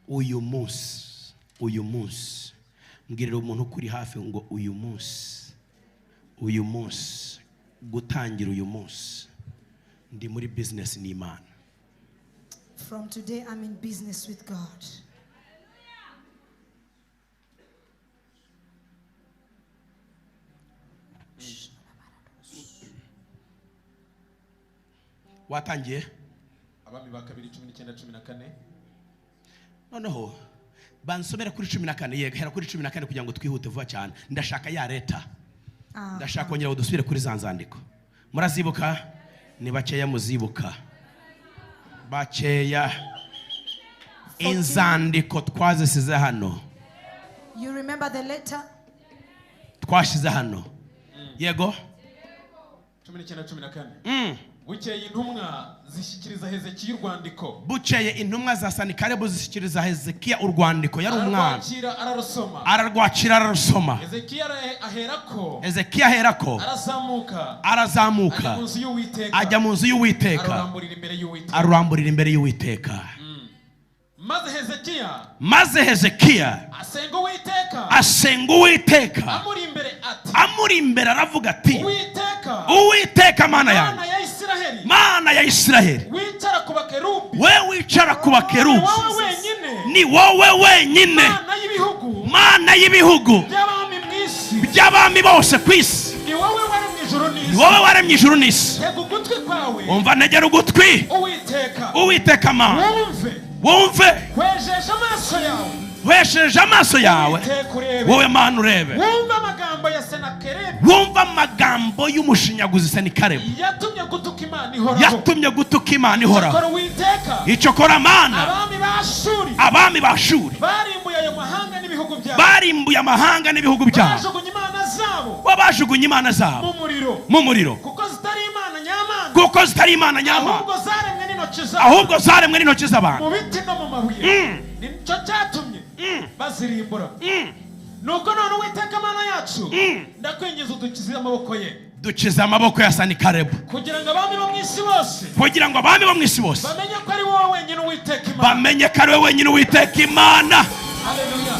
Uyu munsi mbwirira umuntu kuri hafi ngo uyu munsi gutangira uyu munsi ndi muri business n'Imana. From today I'm in business with God. Watangiye? Abami ba kabiri 19:14. Noneho bansomera kuri 14. Yego hera kuri 14 kugira ngo twihute vuba cyane. Ndashaka ya leta. Ndashaka kongera ngo dusubire kuri zanzandiko. Murazibuka? Ni bakeya muzibuka. Bakeya inzandiko twazisize hano. You remember the letter? Twashize hano. Yego? 19:14. Bukeye intumwa zishyikiriza Hezekiya urwandiko. Bukeye intumwa za Sanikarebu zishyikiriza Hezekiya urwandiko. Yari umwana. Ararwakira ararusoma. Hezekiya aherako arazamuka ajya mu nzu y'Uwiteka aruramburira imbere y'Uwiteka. Maze Hezekiya asenga Uwiteka amuri imbere aravuga ati, Uwiteka Mana yanjye, Mana ya Isiraheli, we wicara ku bakerubi, ni wowe wenyine Mana y'ibihugu by'abami bose ku isi, ni wowe waremye ijuru n'isi. Umva negera ugutwi Uwiteka Mana, wumve wesheje amaso yawe wowe Mana urebe, wumva amagambo y'umushinyaguzi Senakeribu yatumye gutuka Imana ihoraho. yatumye gutuka Imana ihoraho. Kora Uwiteka. icyo kora Mana abami ba Ashuri barimbuye ayo mahanga n'ibihugu byabo. barimbuye amahanga n'ibihugu byabo. bajugunye Imana zabo bajugunye Imana zabo mu muriro. kuko zitari Imana nyamana ahubwo zaremwe n'intoki z'abantu. mu biti no mu mabuye. nicyo cyatumye bazirimbura. nuko none Uwiteka Mana yacu ndakwingiza udukize amaboko ye. dukize amaboko ya Senakeribu kugira ngo abami bo mu isi bose bamenye ko ari wowe wenyine Uwiteka Imana. bamenye ko ari wowe wenyine Uwiteka Imana. Haleluya.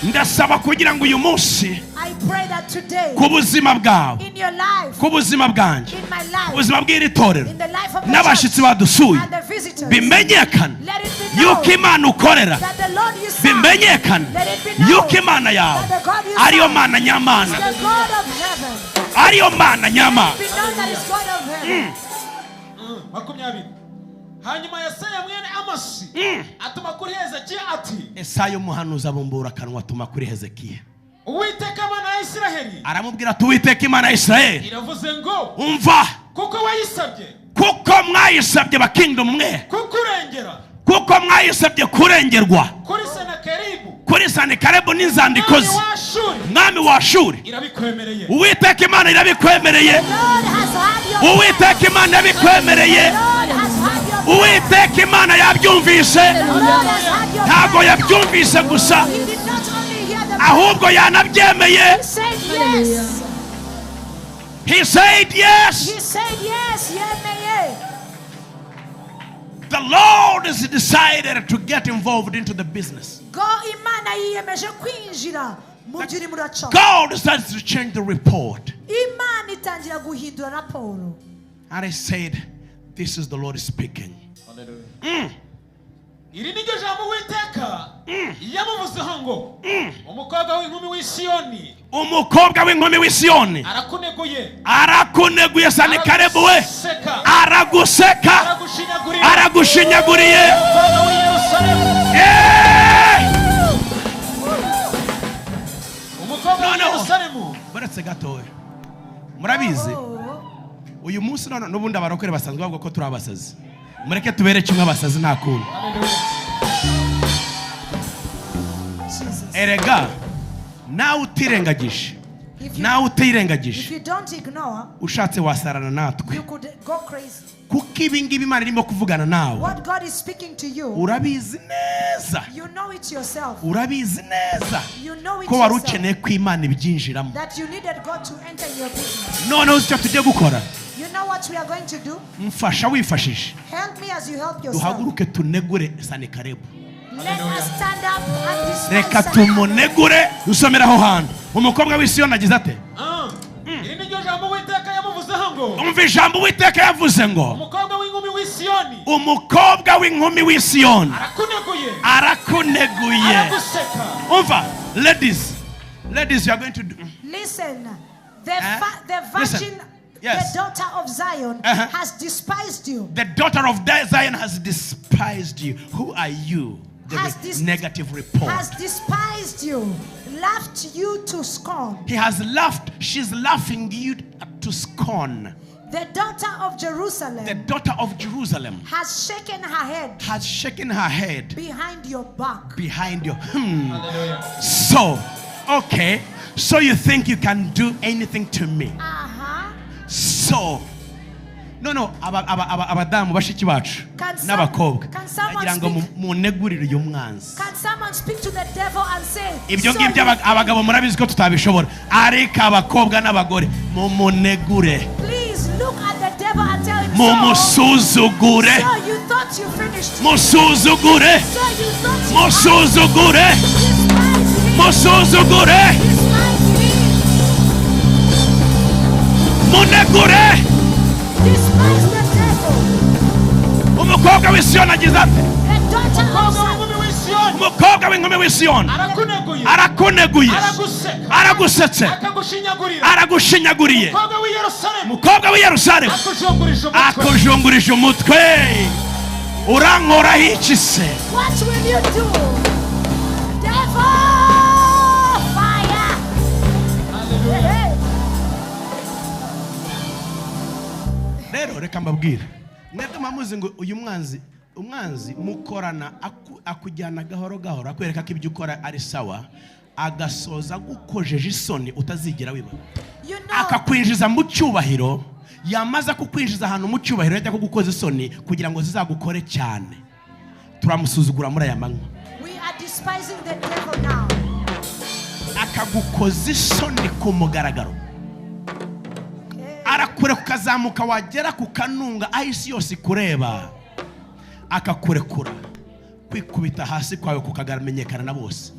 ndasaba kugira ngo uyu munsi I pray that today, ku buzima bwawe, in your life, ku buzima bwanjye, in my life, ubuzima bw'iri torero in the life of the n'abashyitsi church, badusuye and the visitors, bimenyekane let it be yuko known Imana ukorera, that the Lord you serve, bimenyekane let it be known yuko Imana yawe that the God you ariyo serve Mana nyamana, is the God of heaven. ariyo Mana nyamana. Be known that is God of heaven. 20. hanyuma Yesaya mwene Amosi atuma kuri Hezekiya ati, Yesaya umuhanuzi abumbura akanwa atuma kuri Hezekiya, Uwiteka Imana ya Isiraheli aramubwira ati Uwiteka Imana ya Isiraheli iravuze ngo, umva, kuko wayisabye kuko mwayisabye bakingdom mwe, kuko mwayisabye kurengerwa kuri Senakeribu n'inzandiko ze, mwami wa Ashuri, irabikwemereye. Uwiteka Imana irabikwemereye, Uwiteka Imana irabikwemereye, Uwiteka Imana yabyumvise, ntabwo yabyumvise gusa ahubwo yanabyemeye. He said yes. The Lord has decided to get involved into the business. God decides to change the report. And I said, this is the Lord speaking. Iri niryo jambo Uwiteka yamuvuzeho ngo, umukobwa w'inkumi w'Isiyoni, umukobwa w'inkumi w'Isiyoni arakuneguye Senakeribu we, araguseka, aragushinyaguriye. umukobwa w'Yerusalemu. baretse gatoya, murabizi uyu munsi none n'ubundi abarokore basanzwe bavuga ko turi abasazi. mureke tubere kimwe abasazi nta kundi. erega nawe utirengagije, nawe utirengagije, ushatse wasarana natwe, kuko ibi ngibi Imana irimo kuvugana nawe urabizi neza, urabizi neza ko wari ukeneye ko Imana ibyinjiramo. noneho uzi icyo tugiye gukora, mfasha wifashije, duhaguruke tunegure Senakeribu. reka tumunegure. dusomera aho hantu umukobwa w'Isiyoni agize ate? Iri niryo jambo Uwiteka yamuvuzeho ngo, umva ijambo Uwiteka yavuze ngo, umukobwa w'inkumi w'Isiyoni, umukobwa w'inkumi w'Isiyoni arakuneguye. umva, ladies, you are going to do. Listen, the virgin, yes. the daughter of Zion has despised you. The daughter of Zion has despised you. Who are you? Negative report. Has despised you, laughed you to scorn. He has laughed. She's laughing you to scorn. The daughter of Jerusalem. The daughter of Jerusalem has shaken her head. Has shaken her head. Behind your back. Behind your. So, okay. So you think you can do anything to me? So. No, abadamu bashiki bacu n'abakobwa agira ngo munegurire uyu mwanzi. Ibyo ngibyo abagabo murabizi ko tutabishobora, ariko abakobwa n'abagore mumunegure, mumusuzugure, musuzugure, musuzugure, musuzugure, munegure. umukobwa w'Isiyoni agize ate? umukobwa w'inkumi w'Isiyoni arakuneguye, aragusetse, aragushinyaguriye. umukobwa w'i Yerusalemu akujungurije umutwe. urankoraho iki se? rero reka mbabwire mwebwe mamuzi ngo uyu umwanzi mukorana akujyana gahoro gahoro akwereka ko ibyo ukora ari sawa agasoza gukojeje isoni utazigera wiba akakwinjiza mu cyubahiro yamaza kukwinjiza ahantu mu cyubahiro yajya kugukoza isoni kugira ngo zizagukore cyane turamusuzugura muri aya manywa akagukoza isoni ku mugaragaro arakureka ukazamuka wagera ku kanunga aho isi yose kureba akakurekura kwikubita hasi kwawe kukagaramenyekana na bose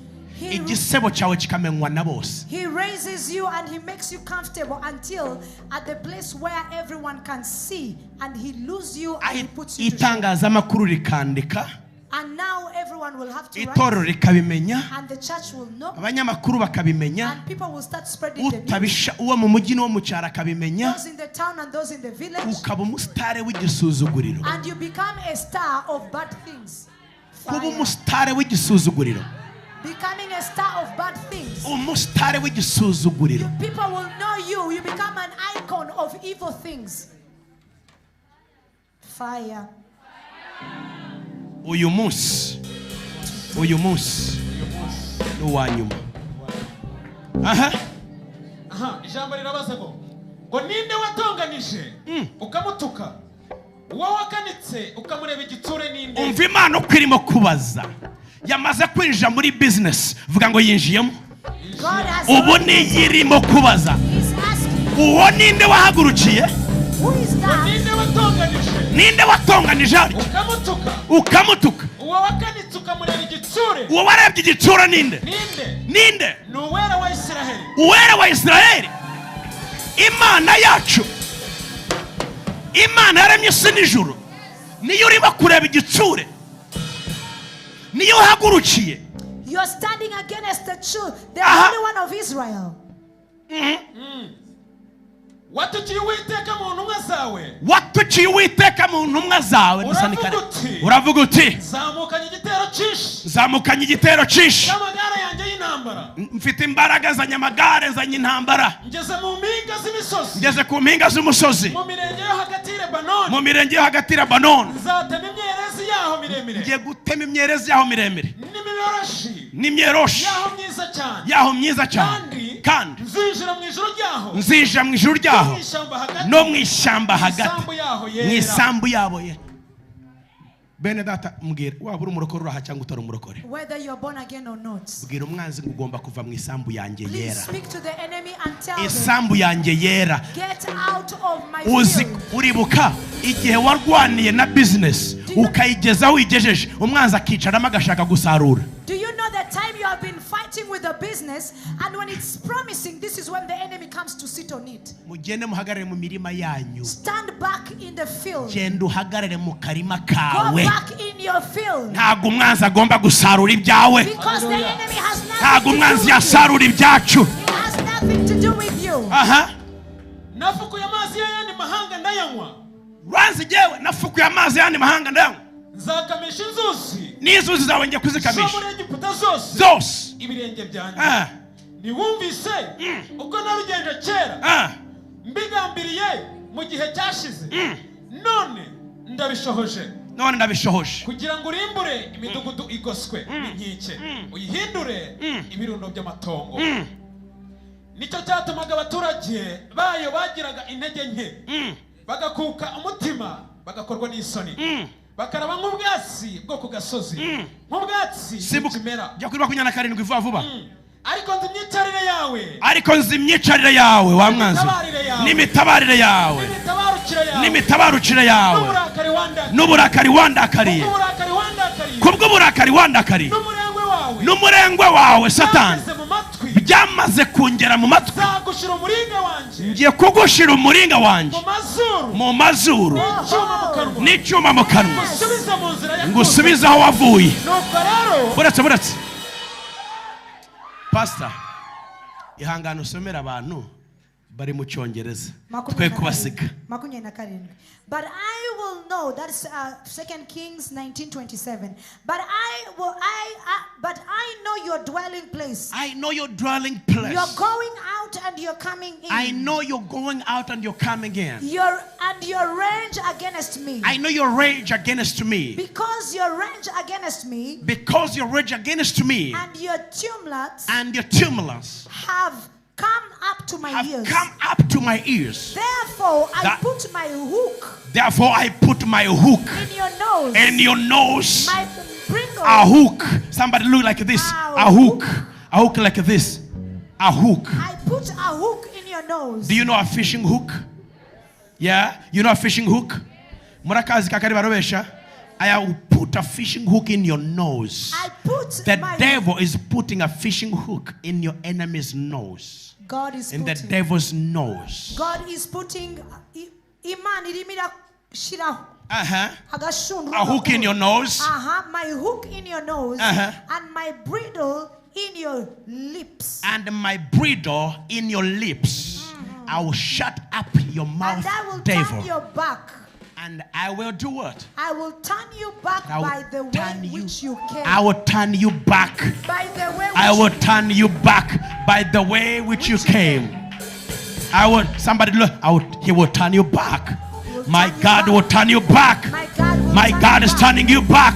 igisebo cyawe kikamenywa na bose. He raises you and he makes you comfortable until at the place where everyone can see, and he loses you and he puts you to shame. Itangazamakuru rikandika, and now everyone will have to itorero rikabimenya, and the church will know, abanyamakuru bakabimenya, and people will start spreading the news. Utabisha uwo mu mujyi no mu cyara akabimenya, those in the town and those in the village, ukaba umusitare w'igisuzuguriro, and you become a star of bad things. Kuba umusitare w'igisuzuguriro, becoming a star of bad things. Umusitare w'igisuzuguriro. People will know you. You become an icon of evil things. Fire. Uyu munsi n'uwanyuma. Ijambo rirabaza ngo ninde watonganije ukamutuka, uwo wakanitse ukamureba igitsure ninde? Umva Imana uko irimo kubaza. Yamaze kwinjira muri business, vuga ngo yinjiyemo. Ubu ni irimo kubaza. Uwo ninde wahagurukiye? Ninde watonganije? Ukamutuka. Uwo wakanitse ukamureba igitsure. Uwo warebye igitsure ninde? Ninde? Ni uwera wa Isiraheli. Uwera wa Isiraheli. Imana yacu. Imana yaremye isi n'ijuru. Niyo urimo kureba igitsure. Niyo hagurukiye. You are standing against the truth. The only one of Israel. Watukiye Uwiteka mu ntumwa zawe. Watukiye Uwiteka mu ntumwa zawe. Uravuga uti zamukanye igitero cyinshi. N'amagare yanjye y'intambara. Mfite imbaraga za nyamagare za nyintambara. Ngeze mu mpinga z'imisozi. Ngeze ku mpinga z'umusozi. Mu mirenge yo hagati y'Lebanon. Mu mirenge yo hagati y'Lebanon. Nzatema imyerezi yaho miremire. Ngiye gutema imyerezi yaho miremire. N'imyeroshi yaho myiza cyane. Kandi nzinjira mu ijuru ryaho no mu ishyamba hagati mu isambu yabo ye. Bene data mbwira waba uri umurokore uraha cyangwa utari umurokore. Whether you are born again or not. Bwira umwanzi ngo ugomba kuva mu isambu yanjye yera. Please speak to the enemy and tell them. Isambu yanjye yera. Get out of my field. Uribuka igihe warwaniye na business ukayigezaho uyigejeje umwanzi akicaramo agashaka gusarura. Do you know the time you have been fighting with the business, and when it's promising, this is when the enemy comes to sit on it. Mugende muhagarare mu mirima yanyu. Stand back in the field. Genda uhagarare mu karima kawe. Go back in your field. Ntago umwanzi agomba gusarura ibyawe. Because the enemy has nothing. Ntago umwanzi yasarura ibyacu. He has nothing to do with you. Nafukuye amazi y'ayandi mahanga ndayanywa. Ranzi jewe nafukuye amazi y'ayandi mahanga ndayanywa. Nzakamisha inzuzi. N'inzuzi zawe njye kuzikamisha. Zo muri Egiputa zose. Zose. Ibirenge byanjye. Niwumvise uko narugenje kera. Mbigambiriye mu gihe cyashize. None ndabishohoje. Kugira ngo urimbure imidugudu igoswe n'inkike. Uyihindure ibirundo by'amatongo. Nicyo cyatumaga abaturage bayo bagiraga intege nke. Bagakuka umutima, bagakorwa n'isoni. Bakaraba nk'ubwatsi bwo ku gasozi. Nk'ubwatsi bw'ikimera. Jya kuri 27 vuba vuba. Ariko nzi imyicarire yawe wa mwanzi. N'imitabarire yawe. N'imitabarukire yawe. N'uburakari wandakariye. Kubw'uburakari wandakariye. N'umurengwe wawe Satani. Byamaze kungera mu matwi. Ngiye kugushira umuringa wanjye mu mazuru n'icyuma mu kanwa ngusubiza aho wavuye. Buretse Pastor, ihangano usomera abantu bari mu Cyongereza twe kubasika. But I will know, that's 2 Kings 19:27. But I know your dwelling place. I know your dwelling place. You're going out out and you're coming in. I know you're going out and you're coming in. Your rage against me. I know your rage against me. Because your rage against me. Because your rage against me. And your tumults. Have come up to my ears. Come up to my ears. Therefore, I put my hook. Therefore, I put my hook in your nose. In your nose. My bringle. A hook. Somebody look like this. A hook. A hook like this. A hook. I put a hook in your nose. Do you know a fishing hook? Yeah? You know a fishing hook? Murakazi kakari barobesha. I will put a fishing hook in your nose. The devil is putting a fishing hook in your enemy's nose. God is in the devil's nose. God is putting a hook in your nose. My hook in your nose. And my bridle in your lips. And my bridle in your lips. I will shut up your mouth, and I will devil. Turn your back. And I will do what? I will turn you back by the way which you came. I will turn you back. By the way I will turn you back by the way which you came. I will. Somebody look. He will turn you back. My God will turn you back. My God is turning you back.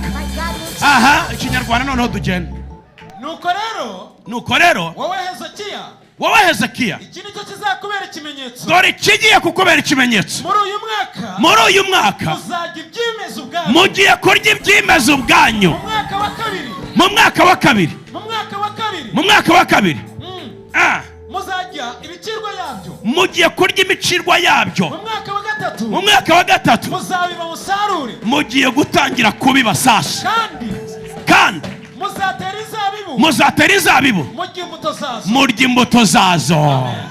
Nuko rero wowe Hezekiya dore kigiye kukubera ikimenyetso muri uyu mwaka mugiye kurya ibyimezo ubwanyu mu mwaka wa kabiri mugiye kurya imicirwa yabyo mu mwaka wa gatatu mugiye gutangira kubiba sasa kandi muzatera izabibu murya imbuto zazo. Amen.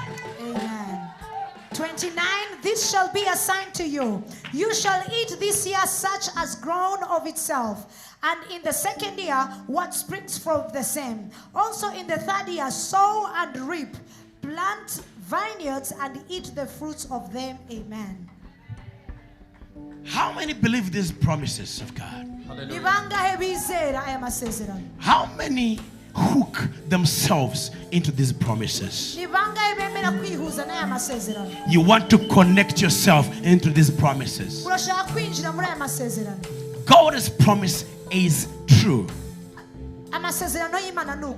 29, this shall be a sign to you. You shall eat this year such as grown of itself, and in the second year what springs from the same. Also in the third year sow and reap, plant vineyards and eat the fruits of them. Amen. How many believe these promises of God? How many hook themselves into these promises? You want to connect yourself into these promises. God's promise is true.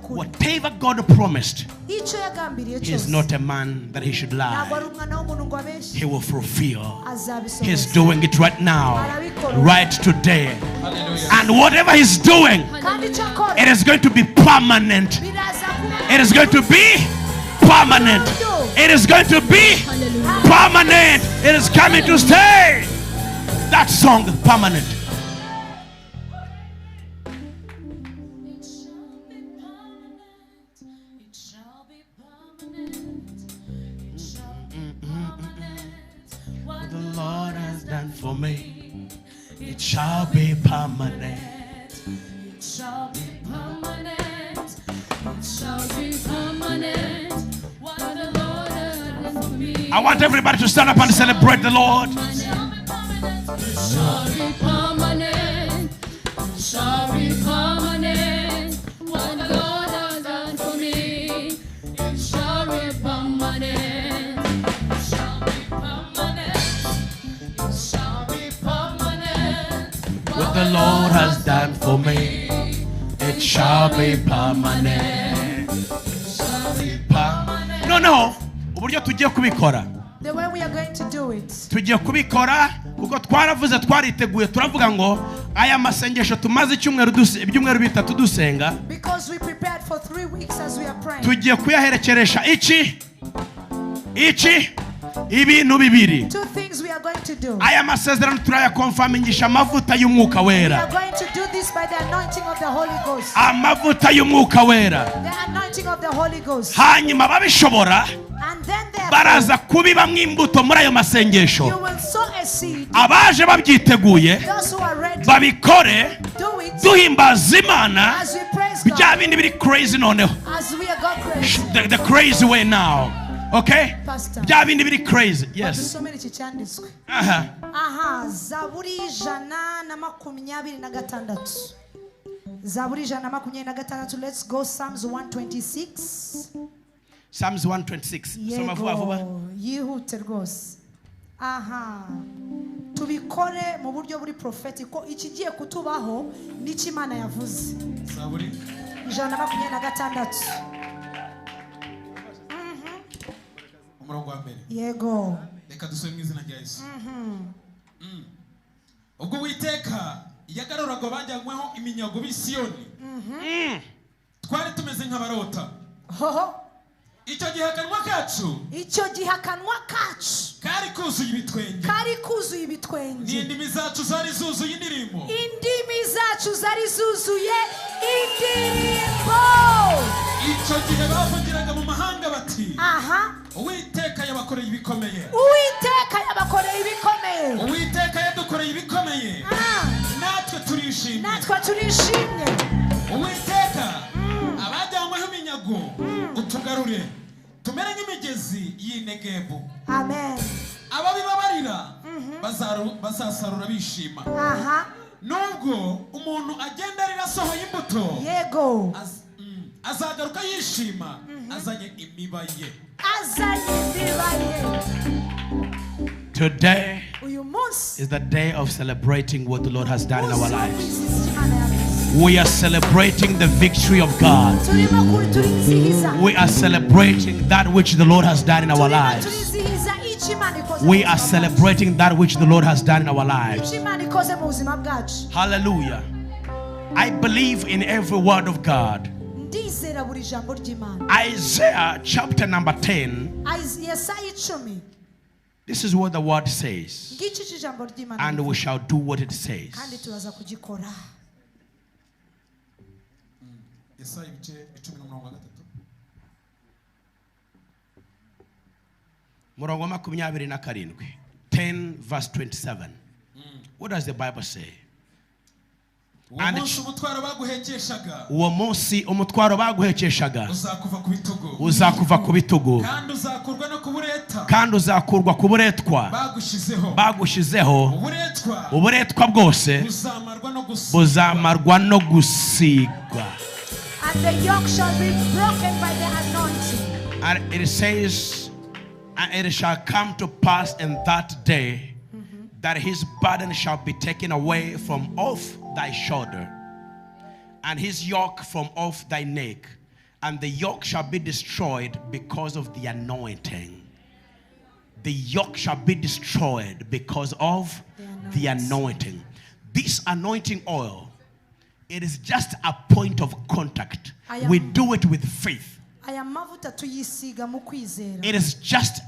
Whatever God promised, He is not a man that He should lie. He will fulfill. He's doing it right now, right today. And whatever He's doing, it is going to be permanent. It is going to be permanent. It is going to be permanent. It is coming to stay. That song, permanent. For me, it shall be permanent. It shall be permanent. It shall be permanent. What the Lord has done for me. I want everybody to stand up and celebrate the Lord. It shall be permanent. It shall be permanent. What the Lord has done for me. It shall be permanent. It shall be permanent. What the Lord has done for me, it shall be permanent. No. Uburyo tugiye kubikora. The way we are going to do it. Tugiye kubikora kuko twaravuze twariteguye turavuga ngo aya masengesho tumaze ibyumweru bitatu dusenga. Because we prepared for 3 weeks as we are praying. Tugiye kuyaherekeresha ibintu bibiri. Two things we are going to do. Aya masezerano turayakonfamingisha amavuta y'umwuka wera. We are going to do this by the anointing of the Holy Ghost. Amavuta y'umwuka wera. The anointing of the Holy Ghost. Hanyuma babishobora baraza kubibamwo imbuto muri ayo masengesho. Abaje babyiteguye babikore duhimbaza Imana bya bindi biri crazy noneho. The crazy way now. Okay? Bya bindi biri crazy. Yes. Zaburi 126. Zaburi 126. Let's go Psalms 126. Psalms 126. Soma vuba vuba. Yihute rwose. Aha. Tubikore mu buryo buri prophetic ko ikigiye kutubaho n'iki Imana yavuze. Zaburi 126. umurongo wa mbere. Yego. Reka dusome mu izina rya Yesu. Ubwo Uwiteka yagaruraga bajyanyweho iminyago b'i Siyoni, twari tumeze nk'abarota. Hoho. Icyo gihe akanwa kacu kari kuzuye ibitwenge, n'indimi zacu zari zuzuye indirimbo. Icyo gihe bavugiraga mu mahanga bati, Uwiteka yabakoreye ibikomeye, Uwiteka yadukoreye ibikomeye, natwe turishimye. Uwiteka abajyanyweho iminyago utugarure tumere nk'imigezi y'Inegebu. Amen. Ababibabarira bazasarura bishima. Nubwo umuntu agenda arira asohoye imbuto, yego, azagaruka yishima azanye imiba ye. Today is the day of celebrating what the Lord has done in our lives. We are celebrating the victory of God. We are celebrating that which the Lord has done in our lives. We are celebrating that which the Lord has done in our lives. Hallelujah. I believe in every word of God. Isaiah chapter number 10. This is what the word says. And we shall do what it says. Murongo 27. 10 verse 27. What does the Bible say? Uwo munsi umutwaro baguhekeshaga uzakuva ku bitugu kandi uzakurwa ku buretwa bagushizeho. Uburetwa bwose buzamarwa no gusigwa. And the yoke shall be broken by the anointing. And it says, and it shall come to pass in that day that his burden shall be taken away from off thy shoulder, and his yoke from off thy neck, and the yoke shall be destroyed because of the anointing. The yoke shall be destroyed because of the anointing. This anointing oil, it is just a point of contact. We do it with faith. It is just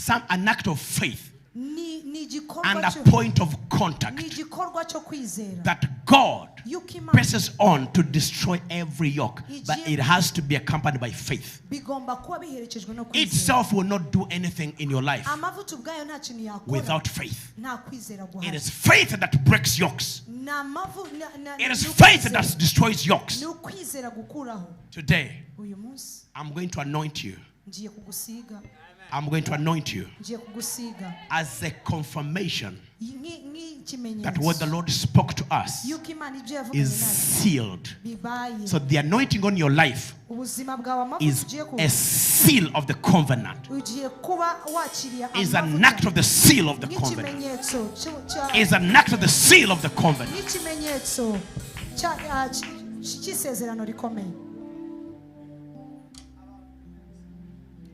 an act of faith and a point of contact that God presses on to destroy every yoke, but it has to be accompanied by faith. Itself will not do anything in your life without faith. It is faith that breaks yokes. It is faith that destroys yokes. Today, I'm going to anoint you. I'm going to anoint you as a confirmation that what the Lord spoke to us is sealed. So the anointing on your life is a seal of the covenant. Is an act of the seal of the covenant. Is an act of the seal of the covenant.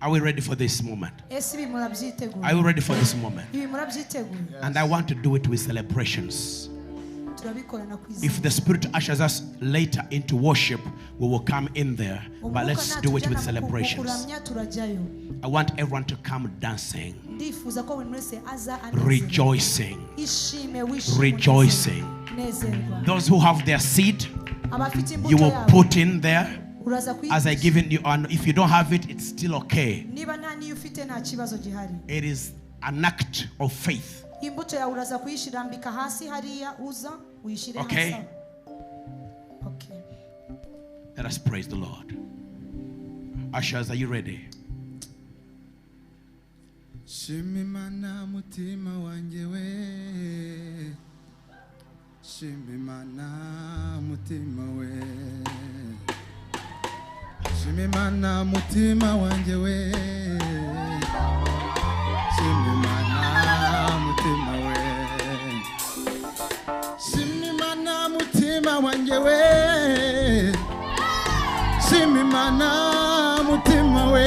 Are we ready for this moment? Are you ready for this moment? And I want to do it with celebrations. If the Spirit ushers us later into worship, we will come in there. But let's do it with celebrations. I want everyone to come dancing, rejoicing, rejoicing. Those who have their seed, you will put in there. As I given you, and if you don't have it, it's still okay. It is an act of faith. Okay? Let us praise the Lord. Ushers, are you ready? Shimimana mutima wanjewe, shimimana mutima we. Shimimana mutima wanjye we Shimimana mutima we Shimimana mutima wanjye we Shimimana mutima we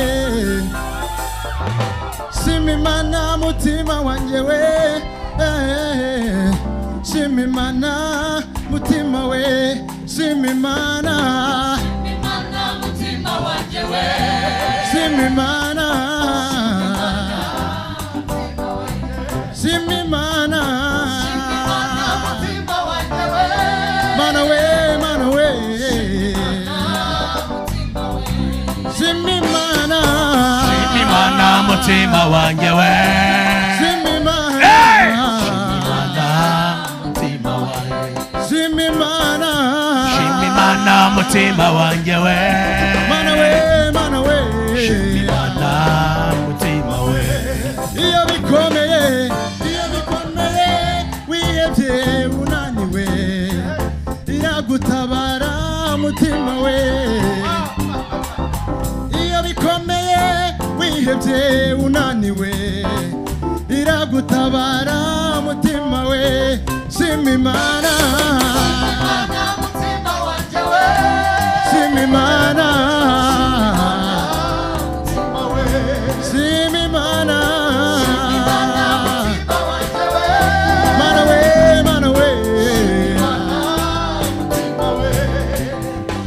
Shimimana mutima wanjye we Shimimana mutima we Shimimana mutima wanjye we Shimimana Shimimana mutima wanjye we Mana we Shimimana mutima wanjye we Shimimana mutima wanjye we Mana we Shimimana mutima we iyo bikomeye wihebye unaniwe iragutabara mutima we iyo bikomeye wihebye unaniwe iragutabara mutima we Shimimana